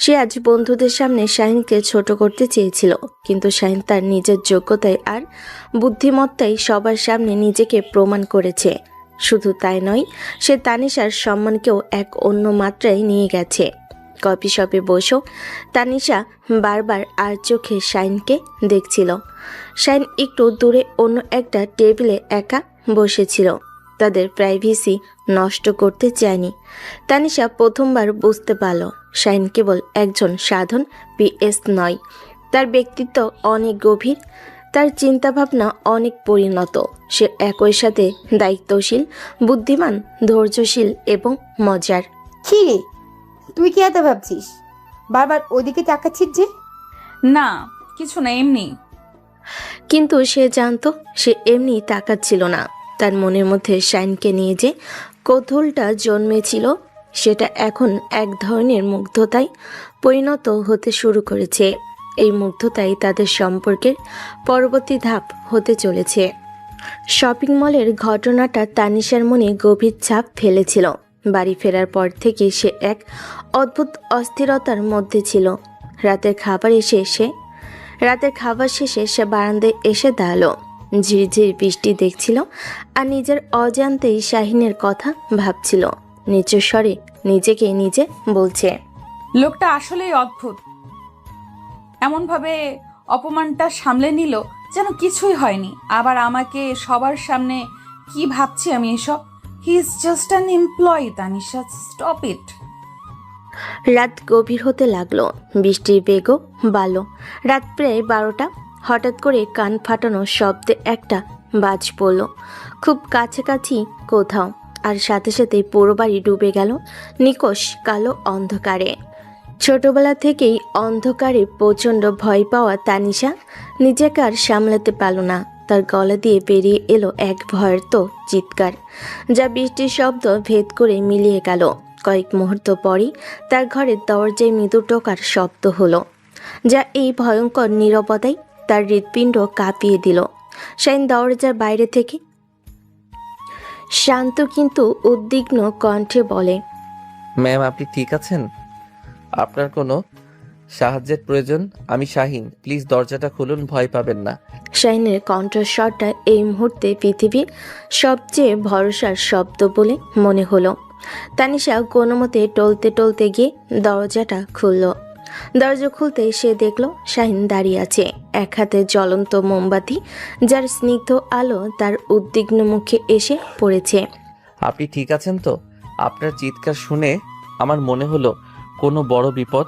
সে আজ বন্ধুদের সামনে শাহিনকে ছোট করতে চেয়েছিল, কিন্তু শাহিন তার নিজের যোগ্যতায় আর বুদ্ধিমত্তায় সবার সামনে নিজেকে প্রমাণ করেছে। শুধু তাই নয়, সে তানিশার সম্মানকেও এক অন্য মাত্রায় নিয়ে গেছে। কফি শপে বসেও তানিশা বারবার আর চোখে শাহিনকে দেখছিল। শাহিন একটু দূরে অন্য একটা টেবিলে একা বসেছিল। তাদের প্রাইভেসি নষ্ট করতে চায়নি। তানিশা প্রথমবার বুঝতে পারল শাহিন কেবল একজন সাধারণ পিএস নয়, তার ব্যক্তিত্ব অনেক গভীর, তার চিন্তাভাবনা অনেক পরিণত। সে একই সাথে দায়িত্বশীল, বুদ্ধিমান, ধৈর্যশীল এবং মজার। কি রে, তুই কি এত ভাবছিস? বারবার ওদিকে তাকাচ্ছিস যে? না কিছু না, এমনি। কিন্তু সে জানতো সে এমনি তাকাচ্ছিল না। তার মনের মধ্যে শাইনকে নিয়ে যে কৌতূহলটা জন্মেছিল সেটা এখন এক ধরনের মুগ্ধতায় পরিণত হতে শুরু করেছে। এই মুগ্ধতাই তাদের সম্পর্কের পরবর্তী ধাপ হতে চলেছে। শপিং মলের ঘটনাটা তানিশার মনে গভীর ছাপ ফেলেছিল। বাড়ি ফেরার পর থেকে সে এক অদ্ভুত অস্থিরতার মধ্যে ছিল। রাতের খাবার শেষে সে বারান্দায় এসে দাঁড়ালো। ঝিরঝির বৃষ্টি দেখছিল আর নিজের অজান্তেই শাহিনের কথা ভাবছিল। নিচু স্বরে নিজেকে নিজে বলছে, লোকটা আসলেই অদ্ভুত। এমনভাবে অপমানটা সামলে নিল যেন কিছুই হয়নি। আবার আমাকে সবার সামনে কি ভাবছি আমি এসব। হি is just an employee. Tanisha, stop it. রাত গভীর হতে লাগলো, বৃষ্টির বেগও বাড়ল। রাত প্রায় 12টা। হঠাৎ করে কান ফাটানো শব্দে একটা বাজ পড়ল খুব কাছাকাছি কোথাও, আর সাথে সাথেই পুরো বাড়ি ডুবে গেল নিকষ কালো অন্ধকারে। ছোটবেলা থেকেই অন্ধকারে প্রচণ্ড ভয় পাওয়া তানিশা নিজেকে আর সামলাতে পারল না। তার গলা দিয়ে বেরিয়ে এলো এক ভয়ার্ত চিৎকার, যা বৃষ্টির শব্দ ভেদ করে মিলিয়ে গেল। কয়েক মুহূর্ত পরই তার ঘরের দরজায় মৃদু টোকার শব্দ হলো, যা এই ভয়ঙ্কর নীরবতায় তার হৃৎপিণ্ড কাঁপিয়ে দিল। শাইন দরজার বাইরে থেকে শান্ত কিন্তু উদ্বিগ্ন কণ্ঠে বলে, ম্যাম আপনি ঠিক আছেন? আপনার কোনো সাহায্যের প্রয়োজন? আমি শাহিন, প্লিজ দরজাটা খুলুন, ভয় পাবেন না। শাইনের কণ্ঠস্বরটা এই মুহূর্তে পৃথিবীর সবচেয়ে ভরসার শব্দ বলে মনে হলো। তানিশা কোনো মতে টলতে টলতে গিয়ে দরজাটা খুলল। দরজা খুলতে সে দেখল শাহিন দাঁড়িয়ে আছে, এক হাতে জ্বলন্ত মোমবাতি, যার স্নিগ্ধ আলো তার উদ্বিগ্ন মুখে এসে পড়েছে। আপনি ঠিক আছেন তো? আপনার চিৎকার শুনে আমার মনে হলো কোনো বড় বিপদ।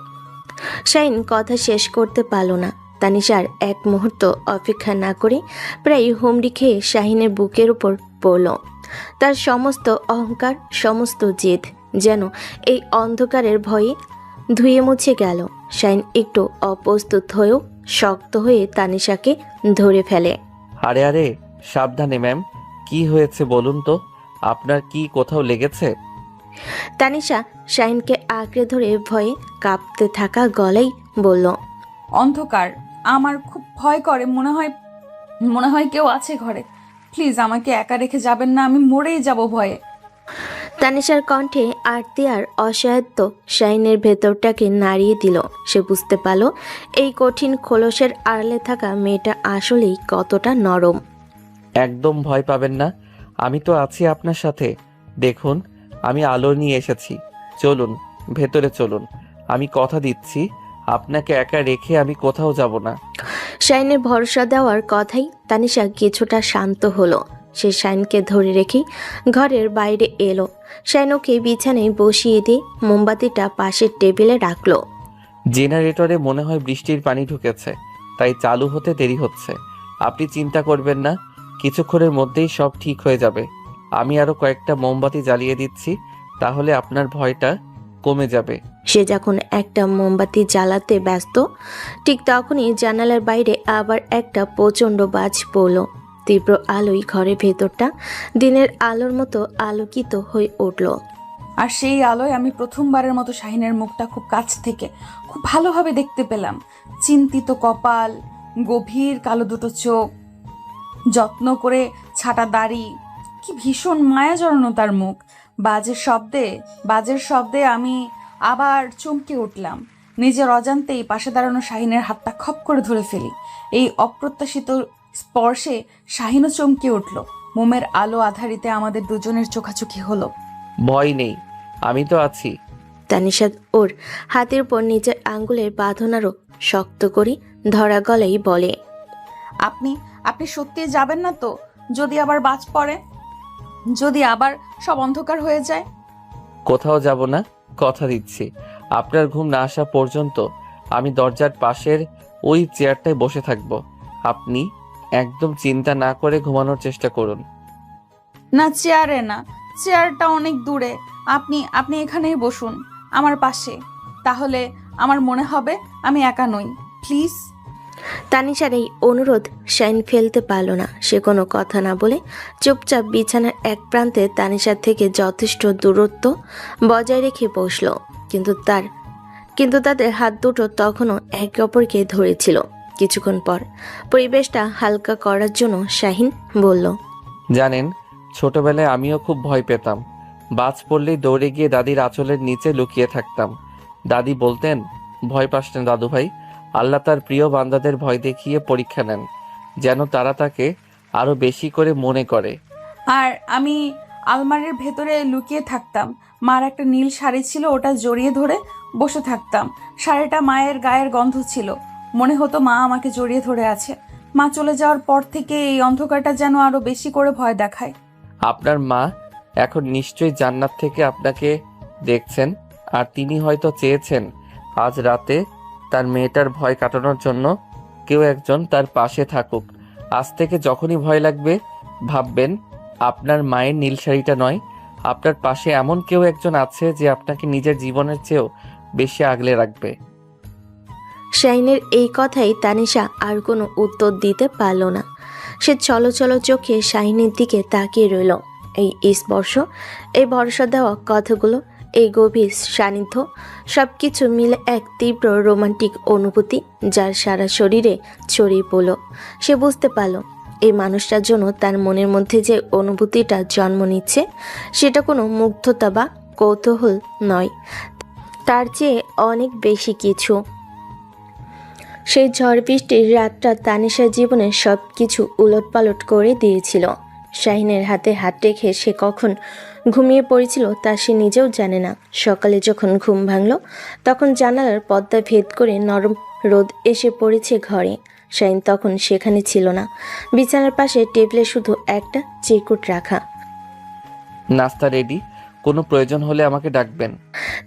শাহিন কথা শেষ করতে পারল না। তানিশার এক মুহূর্ত অপেক্ষা না করে প্রায় হুমড়ি খেয়ে শাহিনের বুকের উপর পড়ল। তার সমস্ত অহংকার, সমস্ত জেদ যেন এই অন্ধকারের ভয়ে ধুয়ে মুছে গেল। শাহিন একটু অপ্রস্তুত হয়েও শক্ত হয়ে তানিশাকে ধরে ফেলে। আরে আরে সাবধানে ম্যাম, কি হয়েছে বলুন তো? আপনার কি কোথাও লেগেছে? তানিশা শাহিনকে আঁকড়ে ধরে ভয়ে কাঁপতে থাকা গলায় বলল, অন্ধকার, আমার খুব ভয় করে। মনে হয় কেউ আছে ঘরে। প্লিজ আমাকে একা রেখে যাবেন না, আমি মরেই যাব ভয়ে। তানিশার কণ্ঠে আরতি আর অসহায়ত্ব শাহিনের ভেতরটাকে নাড়িয়ে দিল। সে বুঝতে পারল এই কঠিন খোলসের আড়ালে থাকা মেয়েটা আসলেই কতটা নরম। একদম ভয় পাবেন না, আমি তো আছি আপনার সাথে। দেখুন আমি আলো নিয়ে এসেছি, চলুন ভেতরে চলুন। আমি কথা দিচ্ছি আপনাকে একা রেখে আমি কোথাও যাব না। শাহিনের ভরসা দেওয়ার কথাই তানিশা কিছুটা শান্ত হলো। সে শাহিনকে ধরে রেখেই ঘরের বাইরে এলো। শাহিন ওকে বিছানায় বসিয়ে দিয়ে মোমবাতিটা পাশের টেবিলে রাখলো। জেনারেটরে মনে হয় বৃষ্টির পানি ঢুকেছে, তাই চালু হতে দেরি হচ্ছে। আপনি চিন্তা করবেন না, কিছুক্ষণের মধ্যেই সব ঠিক হয়ে যাবে। আমি আরো কয়েকটা মোমবাতি জ্বালিয়ে দিচ্ছি, তাহলে আপনার ভয়টা কমে যাবে। সে যখন একটা মোমবাতি জ্বালাতে ব্যস্ত, ঠিক তখনই জানালার বাইরে আবার একটা প্রচণ্ড বাজ পড়ল। তীব্র আলোয় ঘরের ভেতরটা দিনের আলোর মতো আলোকিত হয়ে উঠল। আর সেই আলোয় আমি প্রথমবারের মতো শাহিনের মুখটা খুব কাছ থেকে খুব ভালোভাবে দেখতে পেলাম। চিন্তিত কপাল, গভীর কালো দুটো চোখ, যত্ন করে ছাটা দাড়ি, কি ভীষণ মায়া জড়ানো তার মুখ। বাজের শব্দে আমি আবার চমকে উঠলাম। নিজের অজান্তেই পাশে দাঁড়ানো শাহিনের হাতটা খপ করে ধরে ফেলি। এই অপ্রত্যাশিত স্পর্শে শাহিনও চমকে উঠল। মোমের আলো আধারিতে আমাদের দুজনের চোখাচোখি হলো। ভয় নেই, আমি তো আছি। তানিশা ওর হাতের উপর নিজের আঙ্গুলের বাঁধন আরো শক্ত করে ধরা গলায় বলে, আপনি সত্যি যাবেন না তো? যদি আবার বাজ পড়ে, যদি আবার সব অন্ধকার হয়ে যায়? কোথাও যাব না, কথা দিচ্ছি। আপনার ঘুম না আসা পর্যন্ত আমি দরজার পাশের ওই চেয়ারটায় বসে থাকবো। আপনি একদম চিন্তা না করে ঘুমানোর চেষ্টা করুন। না, চেয়ারে না, চেয়ারটা অনেক দূরে। আপনি আপনি এখানেই বসুন আমার পাশে, তাহলে আমার মনে হবে আমি একা নই। প্লিজ। তানিশার এই অনুরোধ শাইন ফেলতে পারল না। সে কোনো কথা না বলে চুপচাপ বিছানার এক প্রান্তে তানিশার থেকে যথেষ্ট দূরত্ব বজায় রেখে বসল। কিন্তু তাদের হাত দুটো তখনও একে অপরকে ধরেছিল। কিছুক্ষণ পর পরিবেশটা হালকা করার জন্য শাহিন বলল, জানেন, ছোটবেলায় আমিও খুব ভয় পেতাম। বাজ পড়লেই দৌড়ে গিয়ে দাদির আঁচলের নিচে লুকিয়ে থাকতাম। দাদি বলতেন, ভয় পাস না দাদু ভাই, আল্লাহ তার প্রিয় বান্দাদের ভয় দেখিয়ে পরীক্ষা নেন, যেন তারা তাকে আরো বেশি করে মনে করে। আর আমি আলমারির ভেতরে লুকিয়ে থাকতাম। মার একটা নীল শাড়ি ছিল, ওটা জড়িয়ে ধরে বসে থাকতাম। শাড়িটা মায়ের গায়ের গন্ধ ছিল। মনে হতো মা আমাকে জড়িয়ে ধরে আছে। মা চলে যাওয়ার পর থেকে এই অন্ধকারটা যেন আরো বেশি করে ভয় দেখায়। আপনার মা এখন নিশ্চয়ই জান্নাত থেকে আপনাকে দেখছেন, আর তিনি হয়তো চেয়েছেন আজ রাতে তার মেয়েটার ভয় কাটানোর জন্য কেউ একজন তার পাশে থাকুক। আজ থেকে যখনই ভয় লাগবে ভাববেন আপনার মায়ের নীল শাড়িটা নয়, আপনার পাশে এমন কেউ একজন আছে যে আপনাকে নিজের জীবনের চেয়েও বেশি আগলে রাখবে। শাইনের এই কথাই তানিশা আর কোনো উত্তর দিতে পারল না। সে চলো চোখে শাহিনের দিকে তাকিয়ে রইল। এই স্পর্শ, এই ভরসা দেওয়া কথাগুলো, এই গভীর সান্নিধ্য, সব কিছু মিলে এক তীব্র রোমান্টিক অনুভূতি যার সারা শরীরে ছড়িয়ে পড়ল। সে বুঝতে পারল এই মানুষটার জন্য তার মনের মধ্যে যে অনুভূতিটা জন্ম নিচ্ছে সেটা কোনো মুগ্ধতা বা কৌতূহল নয়, তার চেয়ে অনেক বেশি কিছু। সেই ঝড় বৃষ্টির রাতটা তানিশার জীবনে সব কিছু উলটপালট করে দিয়েছিল। শাহিনের হাতে হাত রেখে সে কখন ঘুমিয়ে পড়েছিল তা সে নিজেও জানে না। সকালে যখন ঘুম ভাঙল তখন জানালার পর্দা ভেদ করে নরম রোদ এসে পড়েছে ঘরে। শাহিন তখন সেখানে ছিল না। বিছানার পাশে টেবিলে শুধু একটা চিরকুট রাখা। নাস্তা রেডি, কোনো প্রয়োজন হলে আমাকে ডাকবেন।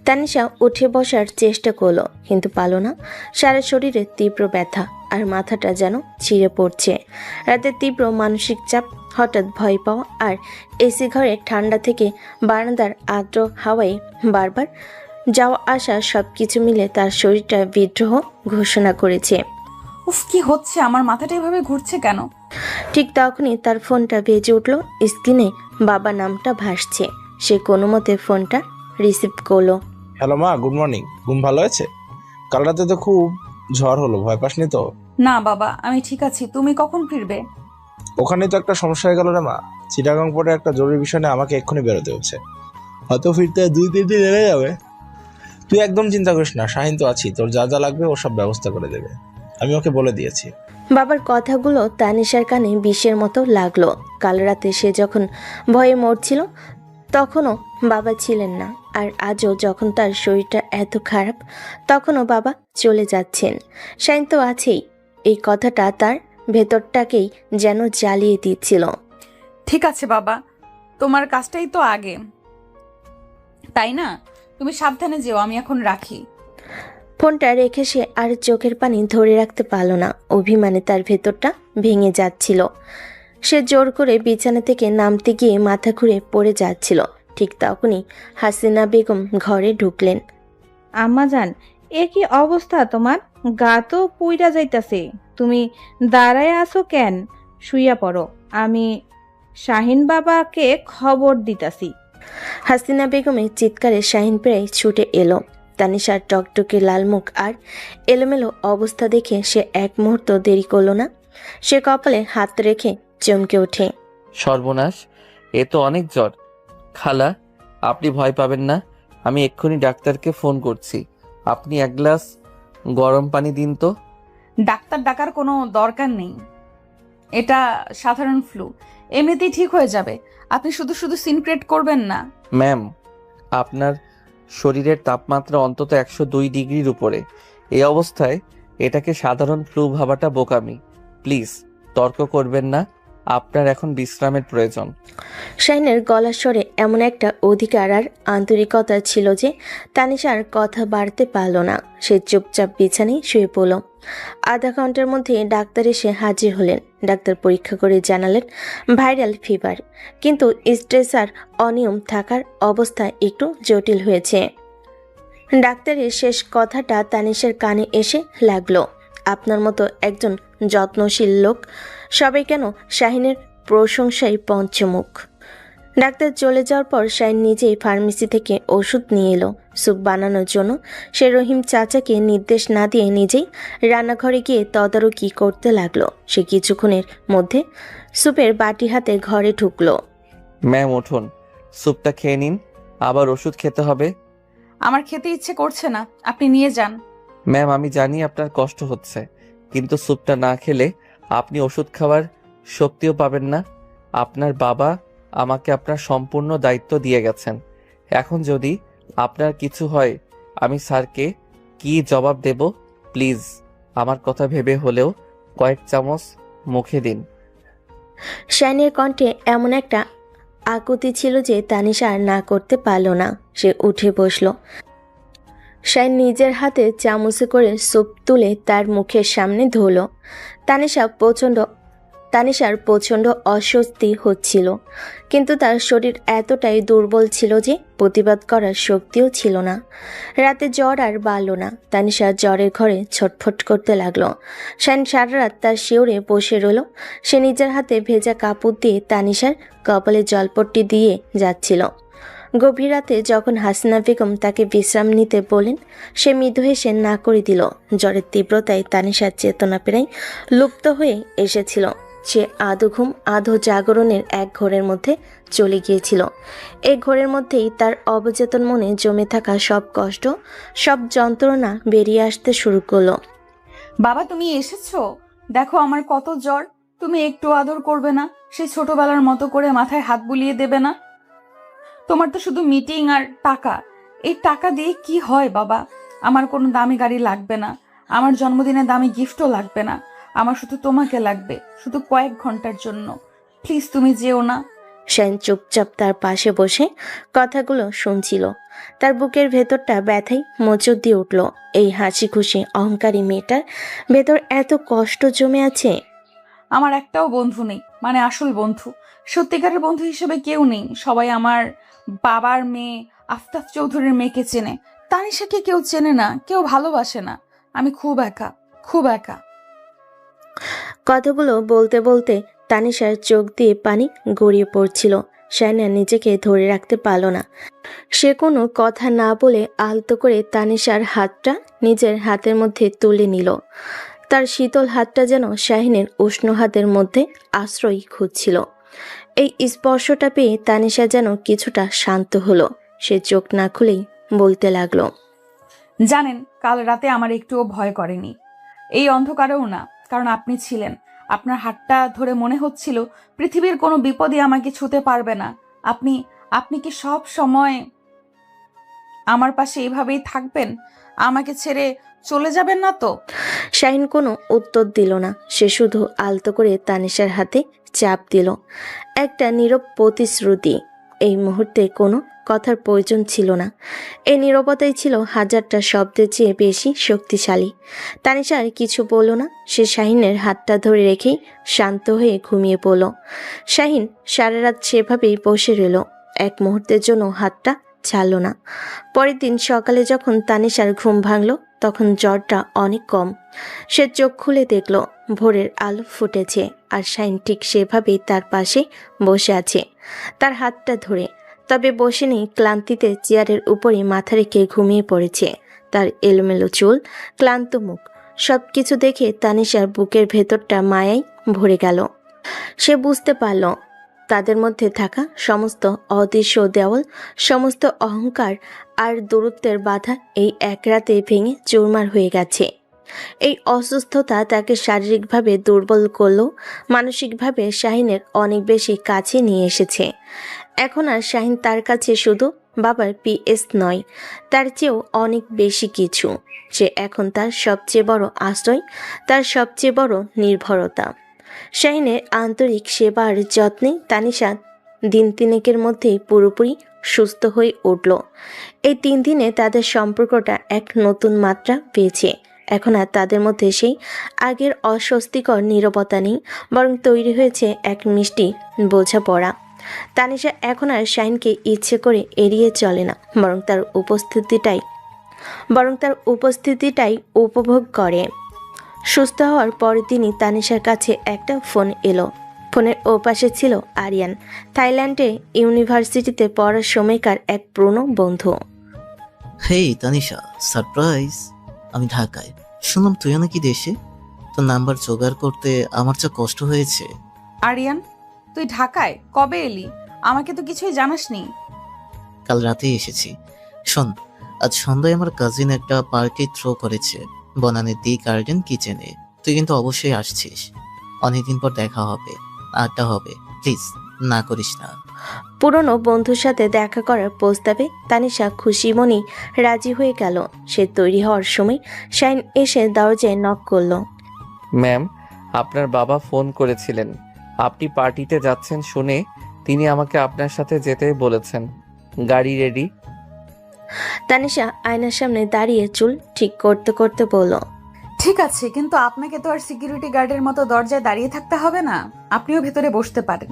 তানিশা উঠে বসার চেষ্টা করলো, কিন্তু পারল না। সারা শরীরে তীব্র ব্যথা আর মাথাটা যেন ছিঁড়ে পড়ছে। রাতে তীব্র মানসিক চাপ, হঠাৎ ভয় পাওয়া আর এসি ঘরে ঠান্ডা থেকে বারান্দার আর্দ্র হাওয়ায় বারবার যাওয়া আসা সব কিছু মিলে তার শরীরটা বিদ্রোহ ঘোষণা করেছে। উফ, কি হচ্ছে? আমার মাথাটা এভাবে ঘুরছে কেন? ঠিক তখনই তার ফোনটা বেজে উঠল। স্ক্রিনে বাবা নামটা ভাসছে। সে কোনো মতে ফোনটা রিসিভ করলো। হ্যালো মা, গুড মর্নিং। ঘুম ভালো আছে? কাল রাতে তো খুব ঝড় হলো, ভয় পাসনি তো? না বাবা, আমি ঠিক আছি। তুমি কখন ফিরবে? ওখানে তো একটা সমস্যা হয়ে গেল রে মা। চিটাগাং পোর্টে একটা জরুরি বিষয় নিয়ে আমাকে এক্ষুনি বেরোতে হচ্ছে। হয়তো ফিরতে 2-3 দিন লেগে যাবে। তুই একদম চিন্তা করিস না, শাহিন তো আছি, তোর যা যা লাগবে ও সব ব্যবস্থা করে দেবে। আমি ওকে বলে দিয়েছি। বাবার কথাগুলো তানিশার কানে বিষের মতো লাগলো। কাল রাতে সে যখন ভয়ে মরছিল তখনও বাবা ছিলেন না, আর আজও যখন তার শরীরটা এত খারাপ তখনও বাবা চলে যাচ্ছেন। শাইন তো আছেই, এই কথাটা তার ভেতরটাকেই যেন জ্বালিয়ে দিচ্ছিল। ঠিক আছে বাবা, তোমার কাজটাই তো আগে, তাই না? তুমি সাবধানে যেও, আমি এখন রাখি। ফোনটা রেখে সে আর চোখের পানি ধরে রাখতে পারল না। অভিমানে তার ভেতরটা ভেঙে যাচ্ছিল। সে জোর করে বিছানা থেকে নামতে গিয়ে মাথা ঘুরে পড়ে যাচ্ছিল। ঠিক তখনই হাসিনা বেগম ঘরে ঢুকলেন। আম্মাজান, এ কি অবস্থা তোমার? গা তো পুইরা যাইতাছে। তুমি দাঁড়ায় আছো কেন? শুইয়া পড়ো, আমি শাহিন বাবাকে খবর দিতাছি। হাসিনা বেগমের চিৎকারে শাহিন প্রায় ছুটে এলো। তানিশার টকটকে লাল মুখ আর এলোমেলো অবস্থা দেখে সে এক মুহূর্ত দেরি করল না। সে কপালে হাত রেখে চমকে ওঠে। সর্বনাশ, এ তো অনেক জ্বর। খালা, আপনি ভয় পাবেন না, আমি এক্ষুনি ডাক্তারকে ফোন করছি। আপনি এক গ্লাস গরম পানি দিন তো। ডাক্তার ডাকার কোনো দরকার নেই, এটা সাধারণ ফ্লু, এমনিতেই ঠিক হয়ে যাবে। আপনি শুধু শুধু সিন ক্রিয়েট করবেন না। ম্যাম, আপনার শরীরের তাপমাত্রা অন্তত 102 ডিগ্রির উপরে। এই অবস্থায় এটাকে সাধারণ ফ্লু ভাবাটা বোকামি। প্লিজ তর্ক করবেন না। আপনার এখন বিশ্রামের প্রয়োজন। শাহিনের গলার স্বরে এমন একটা অধিকার আর আন্তরিকতা ছিল যে তানিশার কথা বাড়তে পারল না। সে চুপচাপ বিছানায় শুয়ে পড়ল। আধা ঘন্টার মধ্যে ডাক্তার এসে হাজির হলেন। ডাক্তার পরীক্ষা করে জানালেন ভাইরাল ফিভার, কিন্তু স্ট্রেসার অনিয়ম থাকার অবস্থা একটু জটিল হয়েছে। ডাক্তারের শেষ কথাটা তানিশার কানে এসে লাগলো, আপনার মতো একজন যত্নশীল লোক সবাই কেন শাহিনের প্রশংসায় পঞ্চমুখ। ডাক্তার চলে যাওয়ার পর শাহিন নিজেই ফার্মেসি থেকে ওষুধ নিয়ে এলো। স্যুপ বানানোর জন্য সে রহিম চাচাকে নির্দেশ না দিয়ে নিজেই রান্নাঘরে গিয়ে তদারকি করতে লাগলো। সে কিছুক্ষণের মধ্যে স্যুপের বাটি হাতে ঘরে ঢুকলো। ম্যাম উঠুন, স্যুপটা খেয়ে নিন, আবার ওষুধ খেতে হবে। আমার খেতে ইচ্ছে করছে না, আপনি নিয়ে যান। ম্যাম আমি জানি আপনার কষ্ট হচ্ছে, কিন্তু স্যুপটা না খেলে আপনি ওষুধ খাওয়ার শক্তিও পাবেন না। আপনার বাবা আমাকে আপনার সম্পূর্ণ দায়িত্ব দিয়ে গেছেন। এখন যদি আপনার কিছু হয় আমি স্যারকে কি জবাব দেব? প্লিজ আমার কথা ভেবে হলেও কয়েক চামচ মুখে দিন। শাহিনের কণ্ঠে এমন একটা আকুতি ছিল যে তানিশা আর না করতে পারল না। সে উঠে বসল। শাহিন নিজের হাতে চামচে করে স্যুপ তুলে তার মুখের সামনে ধরল। তানিশার প্রচণ্ড অস্বস্তি হচ্ছিল, কিন্তু তার শরীর এতটাই দুর্বল ছিল যে প্রতিবাদ করার শক্তিও ছিল না। রাতে জ্বর আর বাড়ল না। তানিশা জ্বরের ঘরে ছটফট করতে লাগলো। শাহিন সারা রাত তার শিওরে বসে রইল। সে নিজের হাতে ভেজা কাপড় দিয়ে তানিশার কপালে জলপট্টি দিয়ে যাচ্ছিল। গভীর রাতে যখন হাসিনা বেগম তাকে বিশ্রাম নিতে বলেন, সে মৃদু হেসে না করে দিল। জ্বরের তীব্রতায় তানিশার চেতনা প্রায় লুপ্ত হয়ে এসেছিল। সে আধো ঘুম আধো জাগরণের এক ঘোরের মধ্যে চলে গিয়েছিল। এই ঘোরের মধ্যেই তার অবচেতন মনে জমে থাকা সব কষ্ট, সব যন্ত্রণা বেরিয়ে আসতে শুরু করলো। বাবা তুমি এসেছো, দেখো আমার কত জ্বর। তুমি একটু আদর করবে না? সেই ছোটবেলার মতো করে মাথায় হাত বুলিয়ে দেবে না? তোমার তো শুধু মিটিং আর টাকা। এই টাকা দিয়ে কি হয় বাবা? আমার কোনো দামি গাড়ি লাগবে না, আমার জন্মদিনে দামি গিফটও লাগবে না। আমার শুধু তোমাকে লাগবে, শুধু কয়েক ঘন্টার জন্য। প্লিজ তুমি যেও না। শাহিন চুপচাপ তার পাশে বসে কথাগুলো শুনছিল। তার বুকের ভেতরটা ব্যথায় মোচড় দিয়ে উঠল। এই হাসি খুশি অহংকারী মেয়েটার ভেতর এত কষ্ট জমে আছে। আমার একটাও বন্ধু নেই, মানে আসল বন্ধু, সত্যিকারের বন্ধু হিসেবে কেউ নেই। সবাই আমার বাবার মেয়ে আফতাব চৌধুরীর মেয়েকে চেনে, তানিশাকে কেউ চেনে না, কেউ ভালোবাসে না। আমি খুব একা, খুব একা। কথাগুলো বলতে বলতে তানিশার চোখ দিয়ে পানি গড়িয়ে পড়ছিল। শাহিনা নিজেকে ধরে রাখতে পারল না। সে কোনো কথা না বলে আলতো করে তানিশার হাতটা নিজের হাতের মধ্যে তুলে নিল। তার শীতল হাতটা যেন শাহিনের উষ্ণ হাতের মধ্যে আশ্রয় খুঁজছিল। এই স্পর্শটা পেয়ে তানিশা যেন কিছুটা শান্ত হলো। সে চোখ না খুলেই বলতে লাগলো, জানেন কাল রাতে আমার একটুও ভয় করেনি, এই অন্ধকারেও না, কারণ আপনি ছিলেন। আপনার হাতটা ধরে মনে হচ্ছিল পৃথিবীর কোনো বিপদই আমাকে ছুঁতে পারবে না। আপনি আপনি কি সব সময় আমার পাশে এইভাবেই থাকবেন? আমাকে ছেড়ে চলে যাবেন না তো? শাহিন কোনো উত্তর দিল না। সে শুধু আলতো করে তানিশার হাতে চাপ দিল। একটা নীরব প্রতিশ্রুতি। এই মুহূর্তে কোনো কথার প্রয়োজন ছিল না। এই নীরবতাই ছিল হাজারটা শব্দের চেয়ে বেশি শক্তিশালী। তানিশা আর কিছু বলল না। সে শাহিনের হাতটা ধরে রেখেই শান্ত হয়ে ঘুমিয়ে পড়ল। শাহিন সারা রাত সেভাবেই বসে রইল। এক মুহূর্তের জন্য হাতটা ছাড়ল না। পরের দিন সকালে যখন তানিশার ঘুম ভাঙল, তখন জ্বরটা অনেক কম। সে চোখ খুলে দেখল ভোরের আলো ফুটেছে, আর শাহিন ঠিক সেভাবেই তার পাশে বসে আছে, তার হাতটা ধরে। তবে বসে নেই, ক্লান্তিতে চেয়ারের উপরে মাথা রেখে ঘুমিয়ে পড়েছে। তার এলোমেলো চুল, ক্লান্ত মুখ, সবকিছু দেখে তানিশার বুকের ভেতরটা মায়ায় ভরে গেল। সে বুঝতে পারল তাদের মধ্যে থাকা সমস্ত অদৃশ্য দেওয়াল, সমস্ত অহংকার আর দূরত্বের বাধা এই এক রাতে ভেঙে চুরমার হয়ে গেছে। এই অসুস্থতা তাকে শারীরিকভাবে দুর্বল করলেও মানসিকভাবে শাহিনের অনেক বেশি কাছে নিয়ে এসেছে। এখন আর শাহিন তার কাছে শুধু বাবার পিএস নয়, তার চেয়েও অনেক বেশি কিছু। সে এখন তার সবচেয়ে বড় আশ্রয়, তার সবচেয়ে বড় নির্ভরতা। শাহিনের আন্তরিক সেবা আর যত্নে তানিশা দিন তিনেকের মধ্যেই পুরোপুরি সুস্থ হয়ে উঠল। এই 3 দিনে তাদের সম্পর্কটা এক নতুন মাত্রা পেয়েছে। এখন আর তাদের মধ্যে সেই আগের অস্বস্তিকর নীরবতা নেই, বরং তৈরি হয়েছে এক মিষ্টি বোঝাপড়া। তানিশা এখন আর শাহিনকে ইচ্ছে করে এড়িয়ে চলে না, বরং তার উপস্থিতিটাই উপভোগ করে। সুস্থ হওয়ার পরের দিনই তানিশার কাছে একটা ফোন এলো। ফোনের ওপাশে ছিল আরিয়ান, থাইল্যান্ডে ইউনিভার্সিটিতে পড়ার সময়কার এক পুরনো বন্ধু। হেই তানিশা, সারপ্রাইজ! আমি ঢাকায়, শুনলাম তুই নাকি দেশে। তোর নাম্বার জোগাড় করতে আমার যা কষ্ট হয়েছে। আরিয়ান, তুই ঢাকায় কবে এলি? আমাকে তো কিছুই জানাসনি। কাল রাতেই এসেছি। শোন, আজ সন্ধ্যায় আমার কাজিন একটা পার্টি থ্রো করেছে বনানীর দি গার্ডেন কিচেনে। তুই কিন্তু অবশ্যই আসছিস। অনেকদিন পর দেখা হবে, আড্ডা হবে, প্লিজ না করিস না। পুরনো বন্ধুর সাথে দেখা করার প্রস্তাবে তানিশা খুশি মনেই রাজি হয়ে গেল। সে তৈরি হওয়ার সময় শাইন এসে দরজায় নক করলো। ম্যাম, আপনার বাবা ফোন করেছিলেন। আপনি পার্টিতে যাচ্ছেন শুনে তিনি আমাকে আপনার সাথে যেতে বলেছেন। গাড়ি রেডি? তানিশা আয়নার সামনে দাঁড়িয়ে চুল ঠিক করতে করতে বলল, ঠিক আছে, কিন্তু আপনাকে তো আর সিকিউরিটি গার্ডের মতো দরজায় দাঁড়িয়ে থাকতে হবে না, আপনিও ভেতরে বসতে পারেন।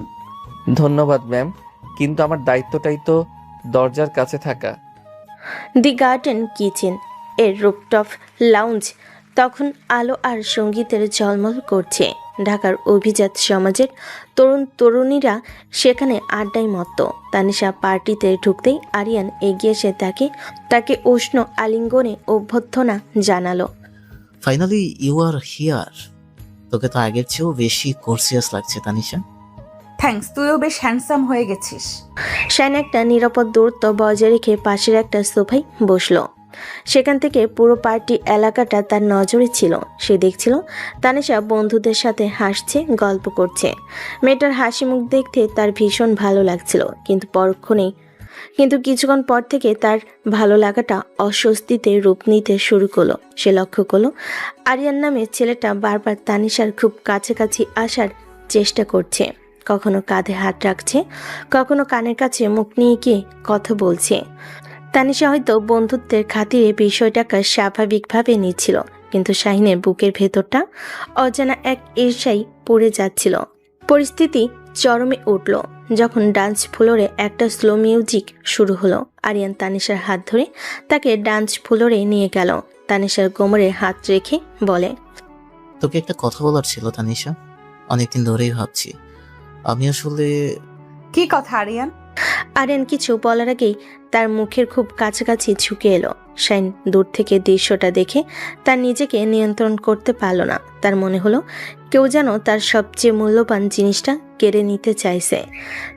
ধন্যবাদ ম্যাম, কিন্তু আমার দায়িত্বটাই তো দরজার কাছে থাকা। দি গার্ডেন কিচেন এর রুফটপ লাউঞ্জ তখন আলো আর সঙ্গীতের ঝলমল করছে। ঢাকার অভিজাত সমাজের তরুণ তরুণীরা সেখানে আড্ডায় মত্ত। তানিশা পার্টিতে ঢুকতেই আরিয়ান এগিয়ে এসে তাকে উষ্ণ আলিঙ্গনে অভ্যর্থনা জানালো। Finally you are here. তোকে তো আগের চেয়েও বেশি গর্জিয়াস লাগছে তানিশা। থ্যাঙ্কস, তুইও বেশ হ্যান্ডসাম হয়ে গেছিস। শাইন একটা নিরাপদ দূরত্ব বজায় রেখে পাশের একটা সোফায় বসলো। সেখান থেকে পুরো পার্টি এলাকাটা তার নজরে ছিল। সে দেখছিল তানিশা বন্ধুদের সাথে হাসছে, গল্প করছে। মেয়েটার হাসি মুখ দেখতে তার ভীষণ ভালো লাগছিল, কিন্তু কিছুক্ষণ পর থেকে তার ভালো লাগাটা অস্বস্তিতে রূপ নিতে শুরু করলো। সে লক্ষ্য করলো আরিয়ান নামের ছেলেটা বারবার তানিশার খুব কাছাকাছি আসার চেষ্টা করছে। কখনো কাঁধে হাত রাখছে, কখনো কানের কাছে মুখ নিয়ে গিয়ে কথা বলছে। তানিশা হয়তো বন্ধুত্বের খাতিরে বিষয়টাকে স্বাভাবিকভাবে নিচ্ছিল, কিন্তু শাহিনের বুকের ভেতরটা অজানা এক ঈর্ষায় পড়ে যাচ্ছিল। পরিস্থিতি চরমে উঠল যখন ডান্স ফ্লোরে একটা স্লো মিউজিক শুরু হলো। আরিয়ান তানিশার হাত ধরে তাকে ডান্স ফ্লোরে নিয়ে গেল। তানিশার কোমরে হাত রেখে বলে, তোকে একটা কথা বলার ছিল তানিশা, অনেকদিন ধরেই ভাবছি। আমি আসলে... কি কথা আরিয়ান? আরিয়ান কিছু বলার আগেই তার মুখের খুব কাছাকাছি ঝুঁকে এলো। শাইন দূর থেকে দৃশ্যটা দেখে তার নিজেকে নিয়ন্ত্রণ করতে পারল না। তার মনে হলো কেউ যেন তার সবচেয়ে মূল্যবান জিনিসটা কেড়ে নিতে চাইছে।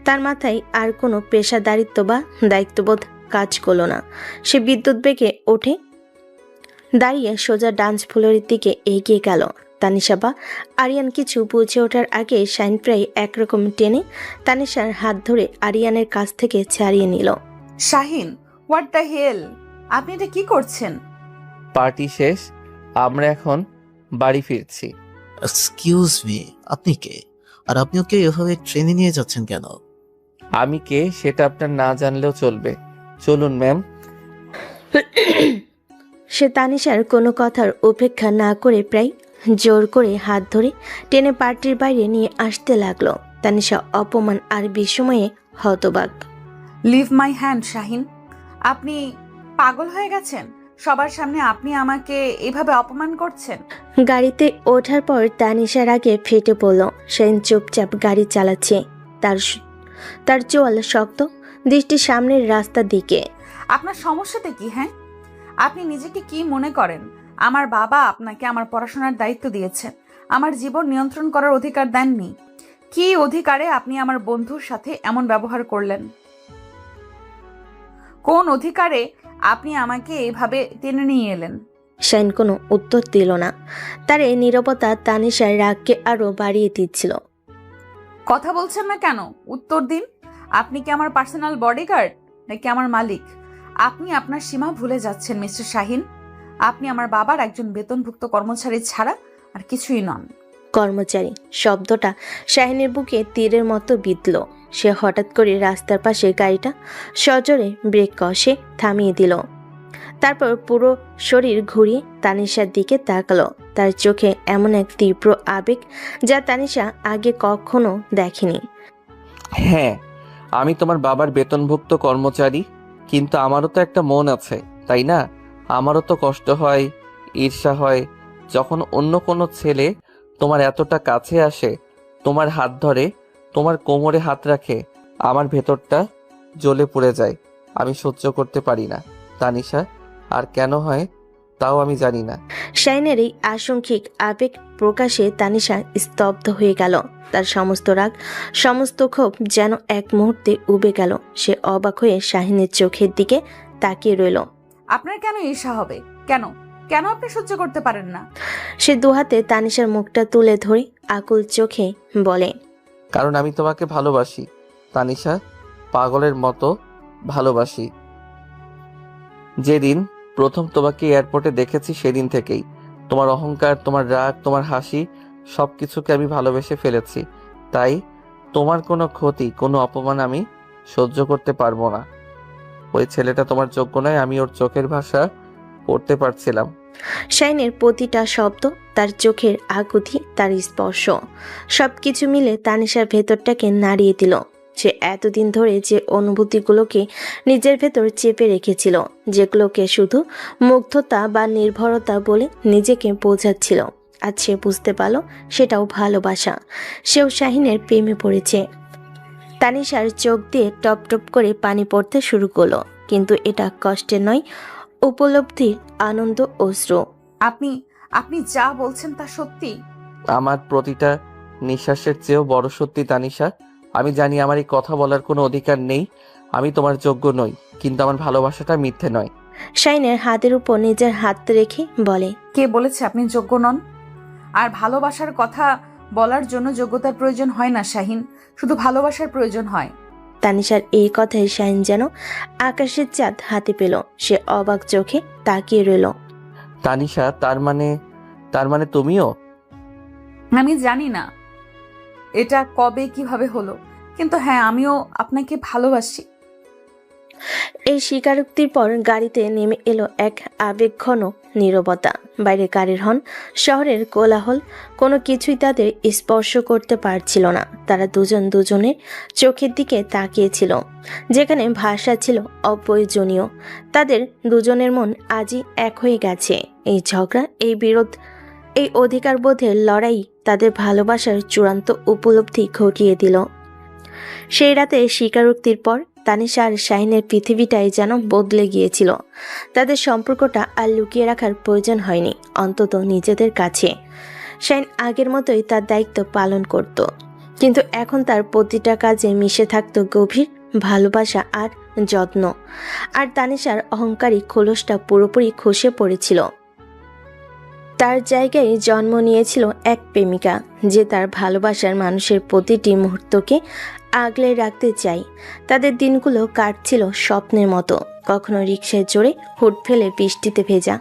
তার মাথায় আর কোনো পেশাদারিত্ব বা দায়িত্ববোধ কাজ করলো না। সে বিদ্যুৎ বেগে ওঠে দাঁড়িয়ে সোজা ডান্স ফ্লোরের দিকে এগিয়ে গেল। তানিশা বা আরিয়ান কিছু বুঝে ওঠার আগে শাইন প্রায় একরকম টেনে তানিশার হাত ধরে আরিয়ানের কাছ থেকে ছাড়িয়ে নিল। শাহিন, হোয়াট দ্য হেল, আপনি এটা কি করছেন? পার্টি শেষ, আমরা এখন বাড়ি ফিরছি। এক্সকিউজ মি, আপনি কে? আর আপনি ওকে এভাবে ট্রেনে নিয়ে যাচ্ছেন কেন? আমি কে সেটা আপনার না জানলেও চলবে। চলুন ম্যাম। সে তানিশার কোনো কথার উপেক্ষা না করে প্রায় জোর করে হাত ধরে টেনে পার্টির বাইরে নিয়ে আসতে লাগলো। তানিশা অপমান আর বিস্ময়ে হতবাক। লিভ মাই হ্যান্ড শাহিন, আপনি পাগল হয়ে গেছেন? সবার সামনে আপনি আমাকে এভাবে অপমান করছেন? গাড়িতে ওঠার পর তানিশার আগে ফেটে পড়ল। শাহিন চুপচাপ গাড়ি চালাচ্ছে, তার চোয়াল শক্ত, দৃষ্টি সামনের রাস্তার দিকে। আপনার সমস্যাটা কি? হ্যাঁ, আপনি নিজেকে কি মনে করেন? আমার বাবা আপনাকে আমার পড়াশোনার দায়িত্ব দিয়েছেন, আমার জীবন নিয়ন্ত্রণ করার অধিকার দেননি। কি অধিকারে আপনি আমার বন্ধুর সাথে এমন ব্যবহার করলেন? কোন অধিকারে আপনি আমাকে এভাবে টেনে নিয়ে এলেন? শাইন কোনো উত্তর দিল না। তার এই নীরবতা তানিশার রাগকে আরো বাড়িয়ে দিচ্ছিল। কথা বলছেন না কেন? উত্তর দিন। আপনি কি আমার পার্সোনাল বডিগার্ড নাকি আমার মালিক? আপনি আপনার সীমা ভুলে যাচ্ছেন মিস্টার শাহিন। আপনি আমার বাবার একজন বেতনভুক্ত কর্মচারী ছাড়া আর কিছুই নন। কর্মচারী শব্দটা শাহিনের বুকে তীরের মতো বিঁধল। সে হঠাৎ করে রাস্তার পাশে গাড়িটা সজোরে ব্রেক কষে থামিয়ে দিল। তারপর পুরো শরীর ঘুরিয়ে তানিশার দিকে তাকালো। তার চোখে এমন এক তীব্র আবেগ যা তানিশা আগে কখনো দেখেনি। হ্যাঁ, আমি তোমার বাবার বেতনভুক্ত কর্মচারী, কিন্তু আমারও তো একটা মন আছে, তাই না? আমারও তো কষ্ট হয়, ঈর্ষা হয় যখন অন্য কোনো ছেলে তোমার এতটা কাছে আসে, তোমার হাত ধরে, তোমার কোমরে হাত রাখে। আমার ভেতরটা জ্বলে পুড়ে যায়। আমি সহ্য করতে পারি না তানিশা। আর কেন হয় তাও আমি জানি না। শাইনের এই আশঙ্কিক আবেগ প্রকাশে তানিশা স্তব্ধ হয়ে গেল। তার সমস্ত রাগ, সমস্ত ক্ষোভ যেন এক মুহূর্তে উবে গেল। সে অবাক হয়ে শাহিনের চোখের দিকে তাকিয়ে রইল। আপনার কেন ঈর্ষা হবে? কেন কেন আপনি সহ্য করতে পারেন না? সে দুহাতে তানিশার মুখটা তুলে ধরে আকুল চোখে বলে, কারণ আমি তোমাকে ভালোবাসি তানিশা, পাগলের মতো ভালোবাসি। যেদিন প্রথম তোমাকে এয়ারপোর্টে দেখেছি সেদিন থেকেই তোমার অহংকার, তোমার রাগ, তোমার হাসি সবকিছুকে আমি ভালোবেসে ফেলেছি। তাই তোমার কোনো ক্ষতি, কোনো অপমান আমি সহ্য করতে পারবো না। ওই ছেলেটা তোমার যোগ্য নয়, আমি ওর চোখের ভাষা পড়তে পারছিলাম। শাইনের প্রতিটা শব্দ, তার চোখের আকুতি, তার স্পর্শ সবকিছু মিলে তানিশার ভেতরটাকে নাড়িয়ে দিল। সে এতদিন ধরে যে অনুভূতিগুলোকে নিজের ভেতর চেপে রেখেছিল, যেগুলোকে শুধু মুগ্ধতা বা নির্ভরতা বলে নিজেকে বোঝাচ্ছিল, আজ সে বুঝতে পারল সেটাও ভালোবাসা। সেও শাহিনের প্রেমে পড়েছে। তানিশার চোখ দিয়ে টপ টপ করে পানি পড়তে শুরু করলো, কিন্তু এটা কষ্টের নয়, উপলব্ধির আনন্দ অশ্রু। আপনি আপনি যা বলছেন তা সত্যি? আমার প্রতিটা নিঃশ্বাসের চেয়েও বড় সত্যি তানিশা, আমি জানি আমার এই কথা বলার কোনো অধিকার নেই, আমি তোমার যোগ্য নই, কিন্তু আমার ভালোবাসাটা মিথ্যে নয়। শাইনের হাতের উপর নিজের হাত রেখে বলে, কে বলেছে আপনি যোগ্য নন? আর ভালোবাসার কথা বলার জন্য যোগ্যতার প্রয়োজন হয় না শাহিন, শুধু ভালোবাসার প্রয়োজন হয়। তানিশার এই কথায় শাহিন যেন আকাশের চাঁদ হাতে পেল। সে অবাক চোখে তাকিয়ে রইল। তানিশা, তার মানে তুমিও? আমি জানি না এটা কবে কিভাবে হলো, কিন্তু হ্যাঁ, আমিও আপনাকে ভালোবাসি। এই স্বীকারোক্তির পর গাড়িতে নেমে এলো এক আবেগঘন নীরবতা। বাইরে গাড়ির হর্ন, শহরের কোলাহল, কোনো কিছুই তাদের স্পর্শ করতে পারছিল না। তারা দুজন দুজনের চোখের দিকে তাকিয়েছিল, যেখানে ভাষা ছিল অপ্রয়োজনীয়। তাদের দুজনের মন আজই এক হয়ে গেছে। এই ঝগড়া, এই বিরোধ, এই অধিকারবোধের লড়াই তাদের ভালোবাসার চূড়ান্ত উপলব্ধি ঘটিয়ে দিল। সেই রাতে স্বীকারোক্তির পর তানিশা আর শাহিনের পৃথিবীটাই যেন বদলে গিয়েছিল। তাদের সম্পর্কটা আর লুকিয়ে রাখার প্রয়োজন হয়নি, অন্তত নিজেদের কাছে। শাহিন আগের মতোই তার দায়িত্ব পালন করত, কিন্তু এখন তার প্রতিটা কাজে মিশে থাকত গভীর ভালোবাসা আর যত্ন। আর তানিশার অহংকারী খোলসটা পুরোপুরি খসে পড়েছিল। তার জায়গায় জন্ম নিয়েছিল এক প্রেমিকা, যে তার ভালোবাসার মানুষের প্রতিটি মুহূর্তকে আগলে রাখতে চাই। তাদের দিনগুলো কাটছিল স্বপ্নের মতো, কখনো রিকশায় চড়ে হুট ফেলে বৃষ্টিতে ভেজা,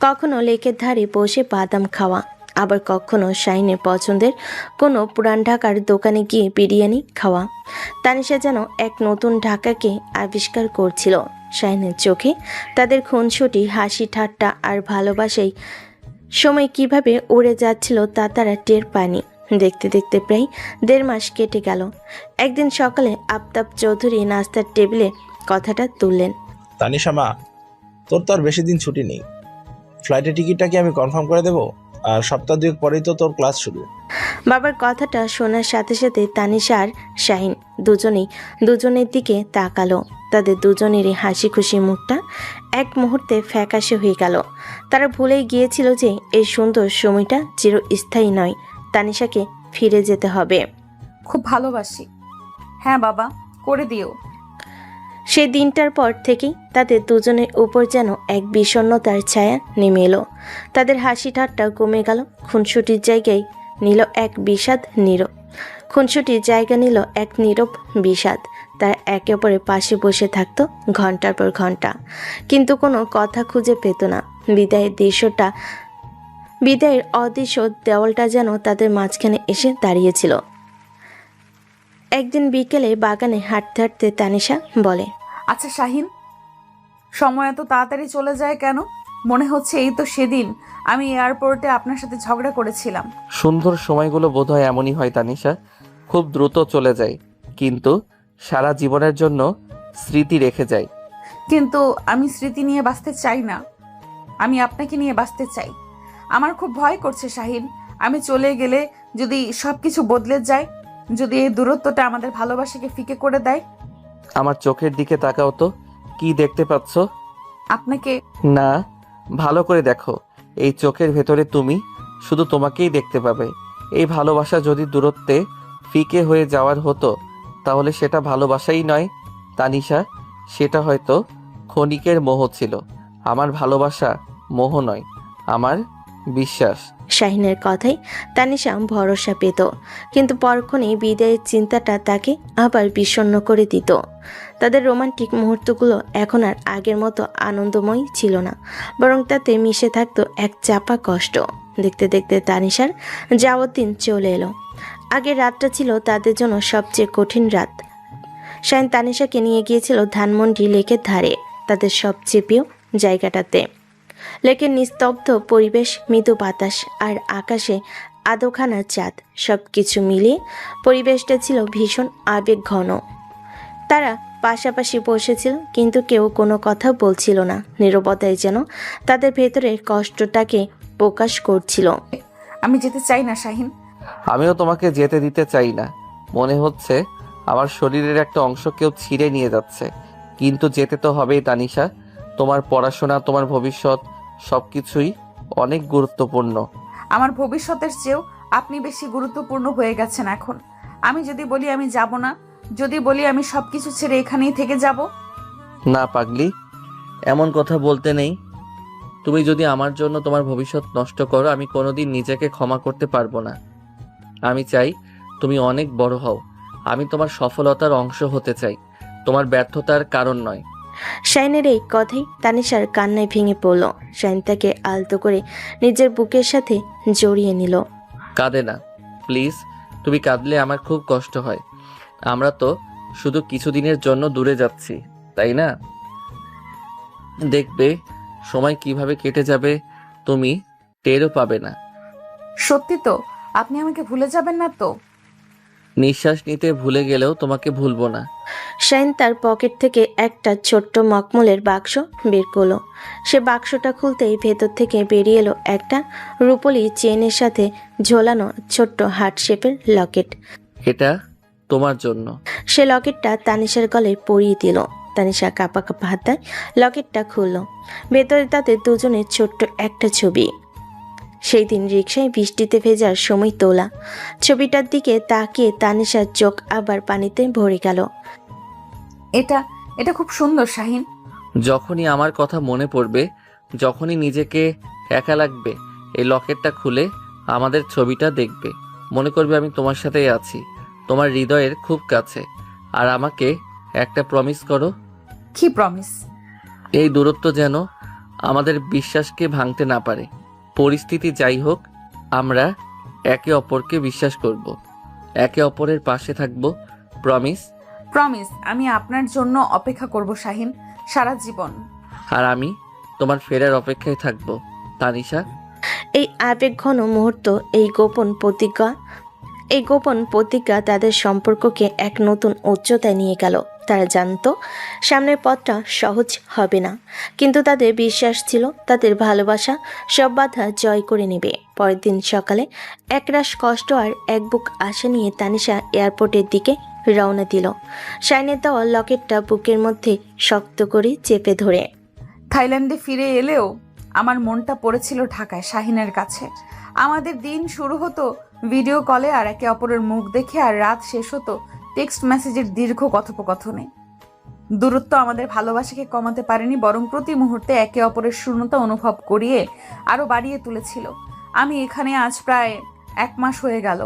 কখনো লেকের ধারে বসে বাদাম খাওয়া, আবার কখনো শাহিনের পছন্দের কোনো পুরান ঢাকার দোকানে গিয়ে বিরিয়ানি খাওয়া। তানিশা যেন এক নতুন ঢাকাকে আবিষ্কার করছিল। শাহিনের চোখে তাদের খুনসুটি, হাসি ঠাট্টা আর ভালোবাসাই সময় কিভাবে উড়ে যাচ্ছিল তা তারা টের পায়নি। দেখতে দেখতে প্রায় 1.5 মাস কেটে গেল। একদিন সকালে আফতাব চৌধুরী নাস্তার টেবিলে কথাটা তুললেন। তানিশা মা, তোর তো আর বেশি দিন ছুটি নেই। ফ্লাইটের টিকিটটা কি আমি কনফার্ম করে দেবো? আর সপ্তাহ 2 পরেই তো তোর ক্লাস শুরু। বাবার কথাটা শোনার সাথে সাথে তানিশা আর শাহিন দুজনের দিকে তাকালো। তাদের দুজনেরই হাসি খুশি মুখটা এক মুহূর্তে ফ্যাকাশে হয়ে গেল। তারা ভুলেই গিয়েছিল যে এই সুন্দর সময়টা চিরস্থায়ী নয়। তানিশাকে ফিরে যেতে হবে। খুব ভালোবাসি। হ্যাঁ বাবা, করে দিও। সেই দিনটার পর থেকেই তাদের দুজনের উপর যেন এক বিষণ্ণতার ছায়া নেমে এলো। তাদের হাসি ঠাট্টা কমে গেল, খুনসুটির জায়গায় নিল এক নীরব বিষাদ। তারা একে অপরের পাশে বসে থাকতো ঘন্টার পর ঘন্টা, কিন্তু কোনো কথা খুঁজে পেত না। বিদায়ের দৃশ্যটা বিদায়ের অদৃশ্য দেওয়ালটা যেন তাদের মাঝখানে এসে দাঁড়িয়েছিল। একদিন বিকেলে বাগানে হাঁটতে হাঁটতে তানিশা বলে, আচ্ছা শাহিন, সময় এত তাড়াতাড়ি চলে যায় কেন? মনে হচ্ছে এই তো সেদিন আমি এয়ারপোর্টে আপনার সাথে ঝগড়া করেছিলাম। সুন্দর সময়গুলো বোধহয় এমনই হয় তানিশা, খুব দ্রুত চলে যায়, কিন্তু সারা জীবনের জন্য স্মৃতি রেখে যায়। কিন্তু আমি স্মৃতি নিয়ে বাঁচতে চাই না, আমি আপনাকে নিয়ে বাঁচতে চাই। আমার খুব ভয় করছে শাহিন, আমি চলে গেলে যদি সবকিছু বদলে যায়, যদি এই দূরত্বটা আমাদের ভালোবাসাকে ফিকে করে দেয়। আমার চোখের দিকে তাকাও তো, কি দেখতে পাচ্ছ? আপনাকে। না, ভালো করে দেখো, এই চোখের ভেতরে তুমি, শুধু তোমাকেই দেখতে পাবে। এই ভালোবাসা যদি দূরত্বে ফিকে হয়ে যাওয়ার হতো, তাহলে সেটা ভালোবাসাই নয় তানিশা, সেটা হয়তো ক্ষণিকের মোহ ছিল। আমার ভালোবাসা মোহ নয়, আমার বিশ্বাস। শাহিনের কথাই তানিশা ভরসা পেত, কিন্তু পরক্ষণেই বিদায়ের চিন্তাটা তাকে আবার বিষণ্ণ করে দিত। তাদের রোমান্টিক মুহূর্তগুলো এখন আর আগের মতো আনন্দময় ছিল না, বরং তাতে মিশে থাকতো এক চাপা কষ্ট। দেখতে দেখতে তানিশার যাওয়ার দিন চলে এলো। আগের রাতটা ছিল তাদের জন্য সবচেয়ে কঠিন রাত। শাহিন তানিশাকে নিয়ে গিয়েছিল ধানমন্ডি লেকের ধারে, তাদের সবচেয়ে প্রিয় জায়গাটাতে। লেকের নিস্তব্ধ পরিবেশ, মৃদু বাতাস আর আকাশে আদোখানা চাঁদ, সব কিছু মিলিয়ে পরিবেশটা ছিল ভীষণ আবেগ ঘন। তারা পাশাপাশি বসেছিল, কিন্তু কেউ কোনো কথা বলছিল না। নীরবতায় যেন তাদের ভেতরের কষ্টটাকে প্রকাশ করছিল। আমি যেতে চাই না শাহিন। আমিও তোমাকে যেতে দিতে চাই না। মনে হচ্ছে আমার শরীরের একটা অংশ কেউ ছিঁড়ে নিয়ে যাচ্ছে, কিন্তু যেতে তো হবেই তানিশা। তোমার পড়াশোনা, তোমার ভবিষ্যৎ, সবকিছুই অনেক গুরুত্বপূর্ণ। আমার ভবিষ্যতের চেয়েও আপনি বেশি গুরুত্বপূর্ণ হয়ে গেছেন এখন। আমি যদি বলি আমি যাব না, যদি বলি আমি সবকিছু ছেড়ে এখানেই থেকে যাব। না পাগলি, এমন কথা বলতে নেই। তুমি যদি আমার জন্য তোমার ভবিষ্যৎ নষ্ট করো, আমি কোনোদিন নিজেকে ক্ষমা করতে পারবো না। আমি চাই তুমি অনেক বড় হও। আমি তোমার সফলতার অংশ হতে চাই, তোমার ব্যর্থতার কারণ নয়। শাহিনের এই কথাই তানিশার কান্নায় ভেঙে পড়ল। শাহিন তাকে আলতো করে নিজের বুকের সাথে জড়িয়ে নিল। কাঁদে না প্লিজ, তুমি কাঁদলে আমার খুব কষ্ট হয়। আমরা তো শুধু কিছুদিনের জন্য দূরে যাচ্ছি, তাই না? দেখবে সময় কিভাবে কেটে যাবে, তুমি টেরও পাবে না। সত্যি তো? আপনি আমাকে ভুলে যাবেন না তো? নিঃশ্বাস নিতে ভুলে গেলেও তোমাকে ভুলবো না। শাহিন তার পকেট থেকে একটা ছোট্ট মখমলের বাক্স বের করলো। সে বাক্সটা খুলতেই ভেতর থেকে বেরিয়ে এলো একটা রূপোলি চেনের সাথে ঝোলানো ছোট্ট হার্ট শেপের লকেট। এটা তোমার জন্য। সে লকেটটা তানিশার গলায় পরিয়ে দিল। তানিশা কাঁপা কাঁপা হাতায় লকেটটা খুললো। ভেতরে তাদের দুজনের ছোট্ট একটা ছবি। সেই দিন রিকশায় বৃষ্টিতে ভেজার সময় তোলা ছবিটার দিকে তাকিয়ে তানিশার চোখ আবার পানিতে ভরে গেল। এটা এটা খুব সুন্দর শাহিন। যখনই আমার কথা মনে পড়বে, যখনই নিজেকে একা লাগবে, এই লকেটটা খুলে আমাদের ছবিটা দেখবে, মনে করবে আমি তোমার সাথেই আছি, তোমার হৃদয়ের খুব কাছে। আর আমাকে একটা প্রমিস করো। কি প্রমিস? এই দূরত্ব যেন আমাদের বিশ্বাসকে ভাঙতে না পারে। পরিস্থিতি যাই হোক, আমরা একে অপরকে বিশ্বাস করব, একে অপরের পাশে থাকব। প্রমিস? প্রমিস। আমি আপনার জন্য অপেক্ষা করব শাহিন, সারা জীবন। আর আমি তোমার ফেরার অপেক্ষায় থাকব তানিশা। এই আবেগ ঘন মুহূর্ত, এই গোপন প্রতিজ্ঞা তাদের সম্পর্ককে এক নতুন উচ্চতায় নিয়ে গেল। তারা জানতো সামনের পথটা সহজ হবে না, কিন্তু তাদের বিশ্বাস ছিল তাদের ভালোবাসা সব বাধা জয় করে নেবে। পরের দিন সকালে একরাশ কষ্ট আর এক বুক আশা নিয়ে তানিশা এয়ারপোর্টের দিকে রওনা দিল। শাইনের দেওয়া লকেটটা বুকের মধ্যে শক্ত করে চেপে ধরে। থাইল্যান্ডে ফিরে এলেও আমার মনটা পড়েছিল ঢাকায় শাহিনের কাছে। আমাদের দিন শুরু হতো ভিডিও কলে আর একে অপরের মুখ দেখে, আর রাত শেষ হতো টেক্সট মেসেজের দীর্ঘ কথোপকথনে। দূরত্ব আমাদের ভালোবাসাকে কমাতে পারেনি, বরং প্রতি মুহূর্তে একে অপরের শূন্যতা অনুভব করিয়ে আরো বাড়িয়ে তুলেছিল। আমি এখানে আজ প্রায় 1 মাস হয়ে গেল।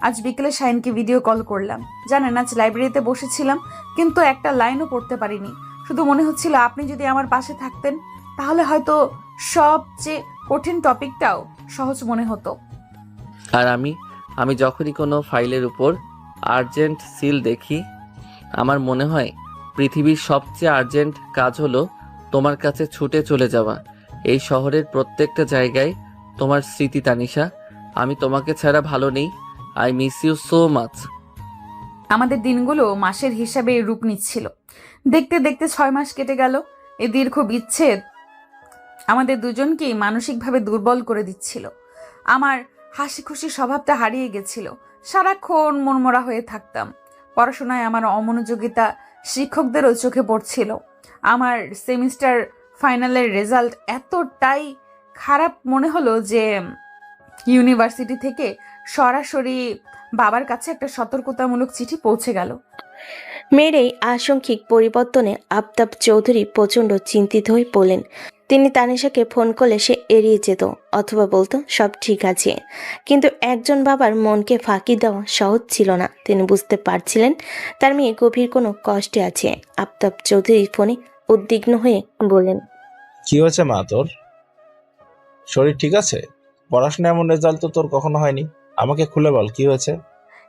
আজ বিকেলে শাহিনকে ভিডিও কল করলাম। জানেন, আজ লাইব্রেরিতে বসেছিলাম, কিন্তু একটা লাইনও পড়তে পারিনি। শুধু মনে হচ্ছিল আপনি যদি আমার পাশে থাকতেন, তাহলে হয়তো সবচেয়ে কঠিন টপিকটাও সহজ মনে হতো। আর আমি যখনই কোনো ফাইলের উপর আর্জেন্ট সিল দেখি, আমার মনে হয় পৃথিবীর সবচেয়ে আর্জেন্ট কাজ হলো তোমার কাছে ছুটে চলে যাওয়া। এই শহরের প্রত্যেকটা জায়গায় তোমার স্মৃতি তানিশা। আমি তোমাকে ছাড়া ভালো নেই। I miss you so much. আমাদের দিনগুলো মাসের হিসাবে রূপ নিচ্ছিল। দেখতে দেখতে 6 মাস কেটে গেল। এই দীর্ঘ বিচ্ছেদ আমাদের দুজনকেই মানসিকভাবে দুর্বল করে দিচ্ছিল। আমার হাসি খুশি স্বভাবটা হারিয়ে গেছিল। সারাক্ষণ মনমরা হয়ে থাকতাম। পড়াশোনায় আমার অমনোযোগিতা শিক্ষকদেরও চোখে পড়ছিল। আমার সেমিস্টার ফাইনালের রেজাল্ট এতটাই খারাপ মনে হলো যে ইউনিভার্সিটি থেকে সরাসরি বাবার কাছে একটা সতর্কতামূলক চিঠি পৌঁছে গেল। মেয়ের এই আংশিক পরিবর্তনে আফতাব চৌধুরী প্রচণ্ড চিন্তিত হয়ে পড়লেন। তিনি তানিশাকে ফোন করলে সে এড়িয়ে যেত অথবা বলতো সব ঠিক আছে, কিন্তু একজন বাবার মনকে ফাঁকি দেওয়া সহজ ছিল না। তিনি বুঝতে পারছিলেন তার মেয়ে গভীর কোনো কষ্টে আছে। আফতাব চৌধুরী ফোনে উদ্বিগ্ন হয়ে বললেন, কি হয়েছে মা তোর? শরীর ঠিক আছে? পড়াশোনা এমন রেজাল্ট তো তোর কখনো হয়নি। আমাকে খুলে বল কি হয়েছে।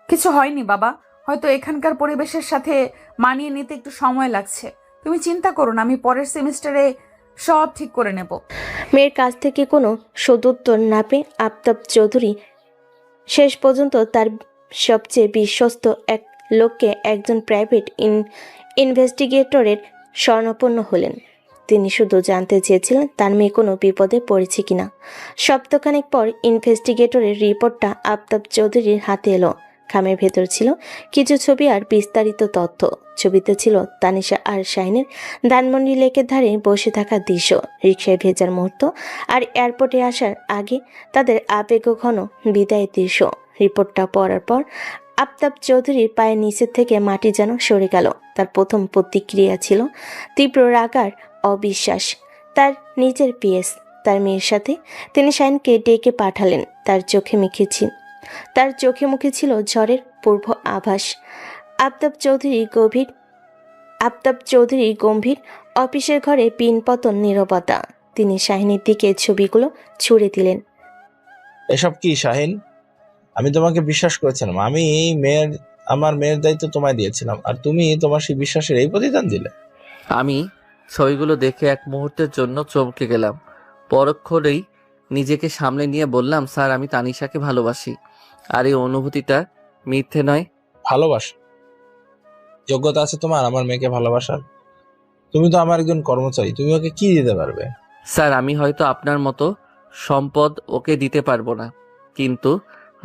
কিছু হয়নি বাবা, হয়তো এখানকার পরিবেশের সাথে মানিয়ে নিতে একটু সময় লাগছে। তুমি চিন্তা করো না, আমি পরের সেমিস্টারে সব ঠিক করে নেব। মেয়ের কাছ থেকে কোনো সদুত্তর না পেয়ে আফতাব চৌধুরী শেষ পর্যন্ত তার সবচেয়ে বিশ্বস্ত এক লোককে, একজন প্রাইভেট ইনভেস্টিগেটরের শরণাপন্ন হলেন। তিনি শুধু জানতে চেয়েছিলেন তার মেয়ে কোনো বিপদে পড়েছে কিনা। সপ্তাহখানেক পর ইনভেস্টিগেটরের রিপোর্টটা আফতাব চৌধুরীর হাতে এলো। খামের ভেতর ছিল কিছু ছবি আর বিস্তারিত তথ্য। ছবিতে ছিল তানিশা আর শাহিনের ধানমন্ডি লেকের ধারে বসে থাকা দৃশ্য, রিকশায় ভেজার মুহূর্ত আর এয়ারপোর্টে আসার আগে তাদের আবেগঘন বিদায়ের দৃশ্য। রিপোর্টটা পড়ার পর আফতাব চৌধুরীর পায়ের নিচের থেকে মাটি যেন সরে গেল। তার প্রথম প্রতিক্রিয়া ছিল তীব্র রাগ আর অবিশ্বাস। তার নিজের পিএস, তার মেয়ের সাথে তিনি শাহিনকে ডেকে পাঠালেন। তার চোখে মুখে ছিল ঝড়ের পূর্ব আভাস। আফতাব চৌধুরী গম্ভীর। অফিসের ঘরে পিনপতন নীরবতা। তিনি শাহিনের দিকে ছবিগুলো ছুড়ে দিলেন। এসব কি শাহিন? আমি তোমাকে বিশ্বাস করেছিলাম। আমার মেয়ের দায়িত্ব তোমায় দিয়েছিলাম, আর তুমি তোমার সেই বিশ্বাসের এই প্রতিদান দিলে। আমি ছবিগুলো দেখে এক মুহূর্তের জন্য চমকে গেলাম। পরক্ষণেই নিজেকে সামলে নিয়ে বললাম, স্যার আমি তানিশাকে ভালোবাসি, আর এই অনুভূতিটা মিথ্যে নয়। ভালোবাসা? যোগ্যতা আছে তোমার আমার মেয়েকে ভালোবাসার? তুমি তো আমার একজন কর্মচারী, তুমি ওকে কি দিতে পারবে? স্যার আমি হয়তো আপনার মতো সম্পদ ওকে দিতে পারবো না, কিন্তু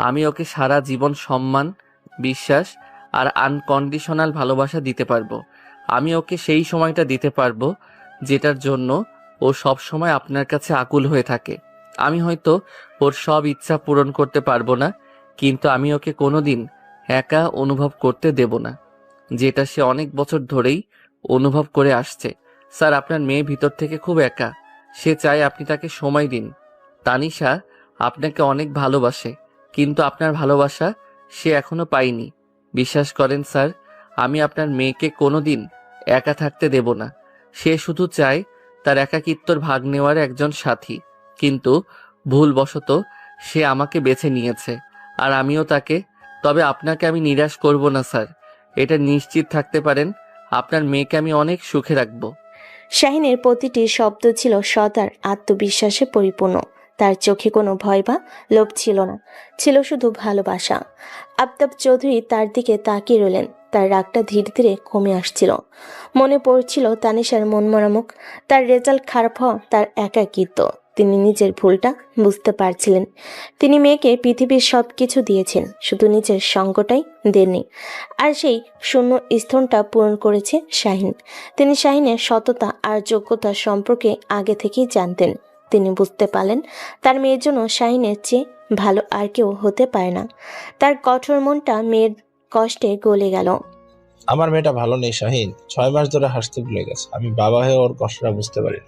আমি ওকে সারা জীবন সম্মান, বিশ্বাস আর আনকন্ডিশনাল ভালোবাসা দিতে পারবো। আমি ওকে সেই সময়টা দিতে পারবো যেটার জন্য ও সব সময় আপনার কাছে আকুল হয়ে থাকে। আমি হয়তো ওর সব ইচ্ছা পূরণ করতে পারবো না, কিন্তু আমি ওকে কোনোদিন একা অনুভব করতে দেব না, যেটা সে অনেক বছর ধরেই অনুভব করে আসছে। স্যার আপনার মেয়ে ভিতর থেকে খুব একা, সে চায় আপনি তাকে সময় দিন। তানিশা আপনাকে অনেক ভালোবাসে, কিন্তু আপনার ভালোবাসা সে এখনো পায়নি। বিশ্বাস করেন স্যার, আমি আপনার মেয়েকে কোনোদিন একা থাকতে দেব না। সে শুধু চায় তার একাকিত্বর ভাগ নেওয়ার একজন সাথী, কিন্তু ভুলবশত সে আমাকে বেছে নিয়েছে, আর আমিও তাকে। তবে আপনাকে আমি নিরাশ করব না স্যার, এটা নিশ্চিত থাকতে পারেন। আপনার মেয়েকে আমি অনেক সুখে রাখবো। শাহিনের প্রতিটি শব্দ ছিল সৎ আর আত্মবিশ্বাসে পরিপূর্ণ। তার চোখে কোনো ভয় বা লোভ ছিল না, ছিল শুধু ভালোবাসা। আফতাব চৌধুরী তার দিকে তাকিয়ে রইলেন। তার রাগটা ধীরে ধীরে কমে আসছিল। মনে পড়ছিল তানিশার মনমরা মুখ, তার রেজাল্ট খারাপ হওয়া, তার একাকিত্ব। তিনি নিজের ভুলটা বুঝতে পারছিলেন। তিনি মেয়েকে পৃথিবীর সব কিছু দিয়েছেন, শুধু নিজের সঙ্গটাই দেননি। আর সেই শূন্য স্থানটা পূরণ করেছে শাহিন। তিনি শাহিনের সততা আর যোগ্যতা সম্পর্কে আগে থেকেই জানতেন। তিনি বুঝতে পারলেন তার মেয়ের জন্য শাহিনের চেয়ে ভালো আর কেউ হতে পারে না। তার কঠোর মনটা মেয়ের কষ্টে গলে গেল। আমার মেয়েটা ভালো নেই শাহিন, 6 মাস ধরে হাসতে ভুলে গেছে। আমি বাবা হয়ে ওর কষ্টটা বুঝতে পারি।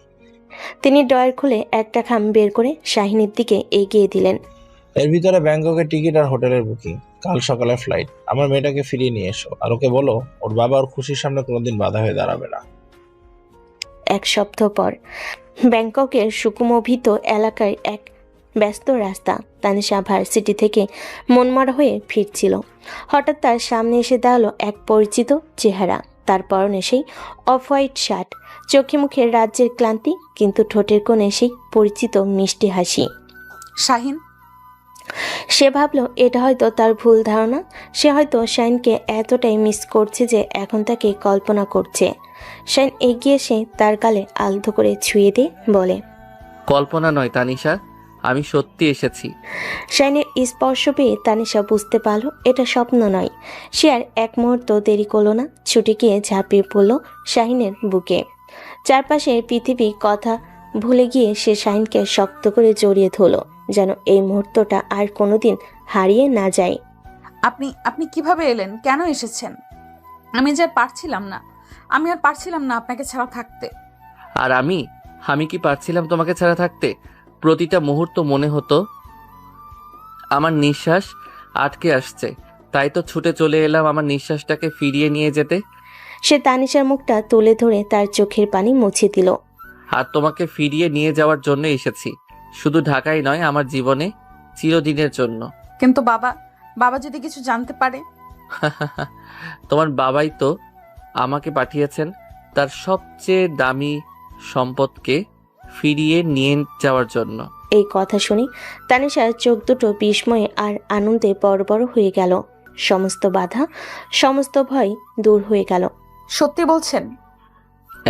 তিনি ড্রয়ার খুলে একটা খাম বের করে শাহিনের দিকে এগিয়ে দিলেন। এর ভিতরে ব্যাংককের টিকিট আর হোটেলের বুকিং, কাল সকালে ফ্লাইট। আমার মেয়েটাকে ফিরিয়ে নিয়ে এসো, আর ওকে বলো ওর বাবা ওর খুশির সামনে কোনোদিন বাধা হয়ে দাঁড়াবে না। এক সপ্তাহ পর ব্যাংককের সুকুমভিত এলাকায় এক ব্যস্ত রাস্তা। তানিশা ভার্সিটি থেকে মনমরা হয়ে ফিরছিল। হঠাৎ তার সামনে এসে দাঁড়ালো এক পরিচিত চেহারা। তার পরনে সেই অফ হোয়াইট শার্ট, চোখে মুখে রাজ্যের ক্লান্তি, কিন্তু ঠোঁটের কোণে সেই পরিচিত মিষ্টি হাসি। শাহিন। সে ভাবল এটা হয়তো তার ভুল ধারণা। সে হয়তো শাহিনকে এতটাই মিস করছে যে এখন তাকে কল্পনা করছে। শাহিন এগিয়ে এসে তার গালে আলতো করে ছুঁয়ে দিয়ে বলে, কল্পনা নয় তানিশা, আমি সত্যি এসেছি। শাহিনের স্পর্শ পেয়ে তানিশা বুঝতে পারল এটা স্বপ্ন নয়। সে আর এক মুহূর্ত দেরি করলো না, ছুটে গিয়ে ঝাঁপিয়ে পড়ল শাহিনের বুকে। চারপাশে পৃথিবী কথা ভুলে গিয়ে সে শাহিনকে শক্ত করে জড়িয়ে ধরল, যেন এই মুহূর্তটা আর কোনোদিন হারিয়ে না যায়। আপনি আপনি কিভাবে এলেন? কেন এসেছেন? আমি যে আর পারছিলাম না, আমি আর পারছিলাম না আপনাকে ছাড়া থাকতে। আর আমি কি পারছিলাম তোমাকে ছাড়া থাকতে? প্রতিটা মুহূর্ত মনে হতো আমার নিঃশ্বাস আটকে আসছে, তাই তো ছুটে চলে এলাম আমার নিঃশ্বাসটাকে ফিরিয়ে নিয়ে যেতে। সে তানিশার মুখটা তুলে ধরে তার চোখের পানি মুছে দিল। আর তোমাকে ফিরিয়ে নিয়ে যাওয়ার জন্য এসেছি, শুধু ঢাকায় নয়, আমার জীবনে চিরদিনের জন্য। কিন্তু বাবা যদি কিছু জানতে পারে? তোমার বাবাই তো আমাকে পাঠিয়েছেন তার সবচেয়ে দামি সম্পদকে ফিরিয়ে নিয়ে যাওয়ার জন্য। এই কথা শুনি তানিশার চোখ দুটো বিস্ময়ে আর আনন্দে বড় বড় হয়ে গেল। সমস্ত বাধা, সমস্ত ভয় দূর হয়ে গেল। সত্যি বলছেন?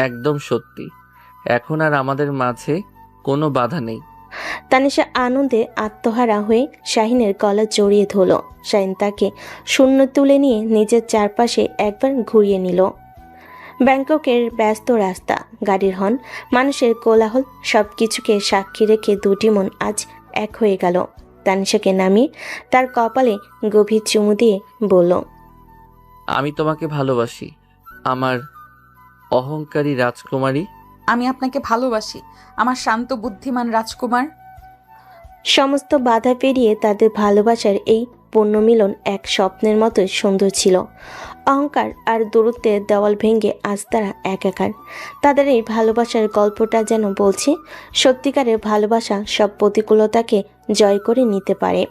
একদম সত্যি। এখন আর আমাদের মাঝে কোনো বাধা নেই। তানিশা আনন্দে আত্মহারা হয়ে শাহিনের গলা জড়িয়ে ধরল। শাহিন তাকে শূন্য তুলে নিয়ে নিজের চারপাশে একবার ঘুরিয়ে নিল। ব্যাংককের ব্যস্ত রাস্তা, গাড়ির হর্ন, মানুষের কোলাহল, সব কিছুকে সাক্ষী রেখে দুটি মন আজ এক হয়ে গেল। তানিশাকে নামিয়ে তার কপালে গভীর চুমু দিয়ে বলল, আমি তোমাকে ভালোবাসি আমার অহংকারী রাজকুমারী। আমি আপনাকে ভালোবাসি আমার শান্ত বুদ্ধিমান রাজকুমার। সমস্ত বাধা পেরিয়ে তাদের ভালোবাসার এই পুণ্যমিলন এক স্বপ্নের মতোই সুন্দর ছিল। অহংকার আর দূরত্বের দেওয়াল ভেঙে আজ তারা একাকার। তাদের এই ভালোবাসার গল্পটা যেন বলছে সত্যিকারের ভালোবাসা সব প্রতিকূলতাকে জয় করে নিতে পারে।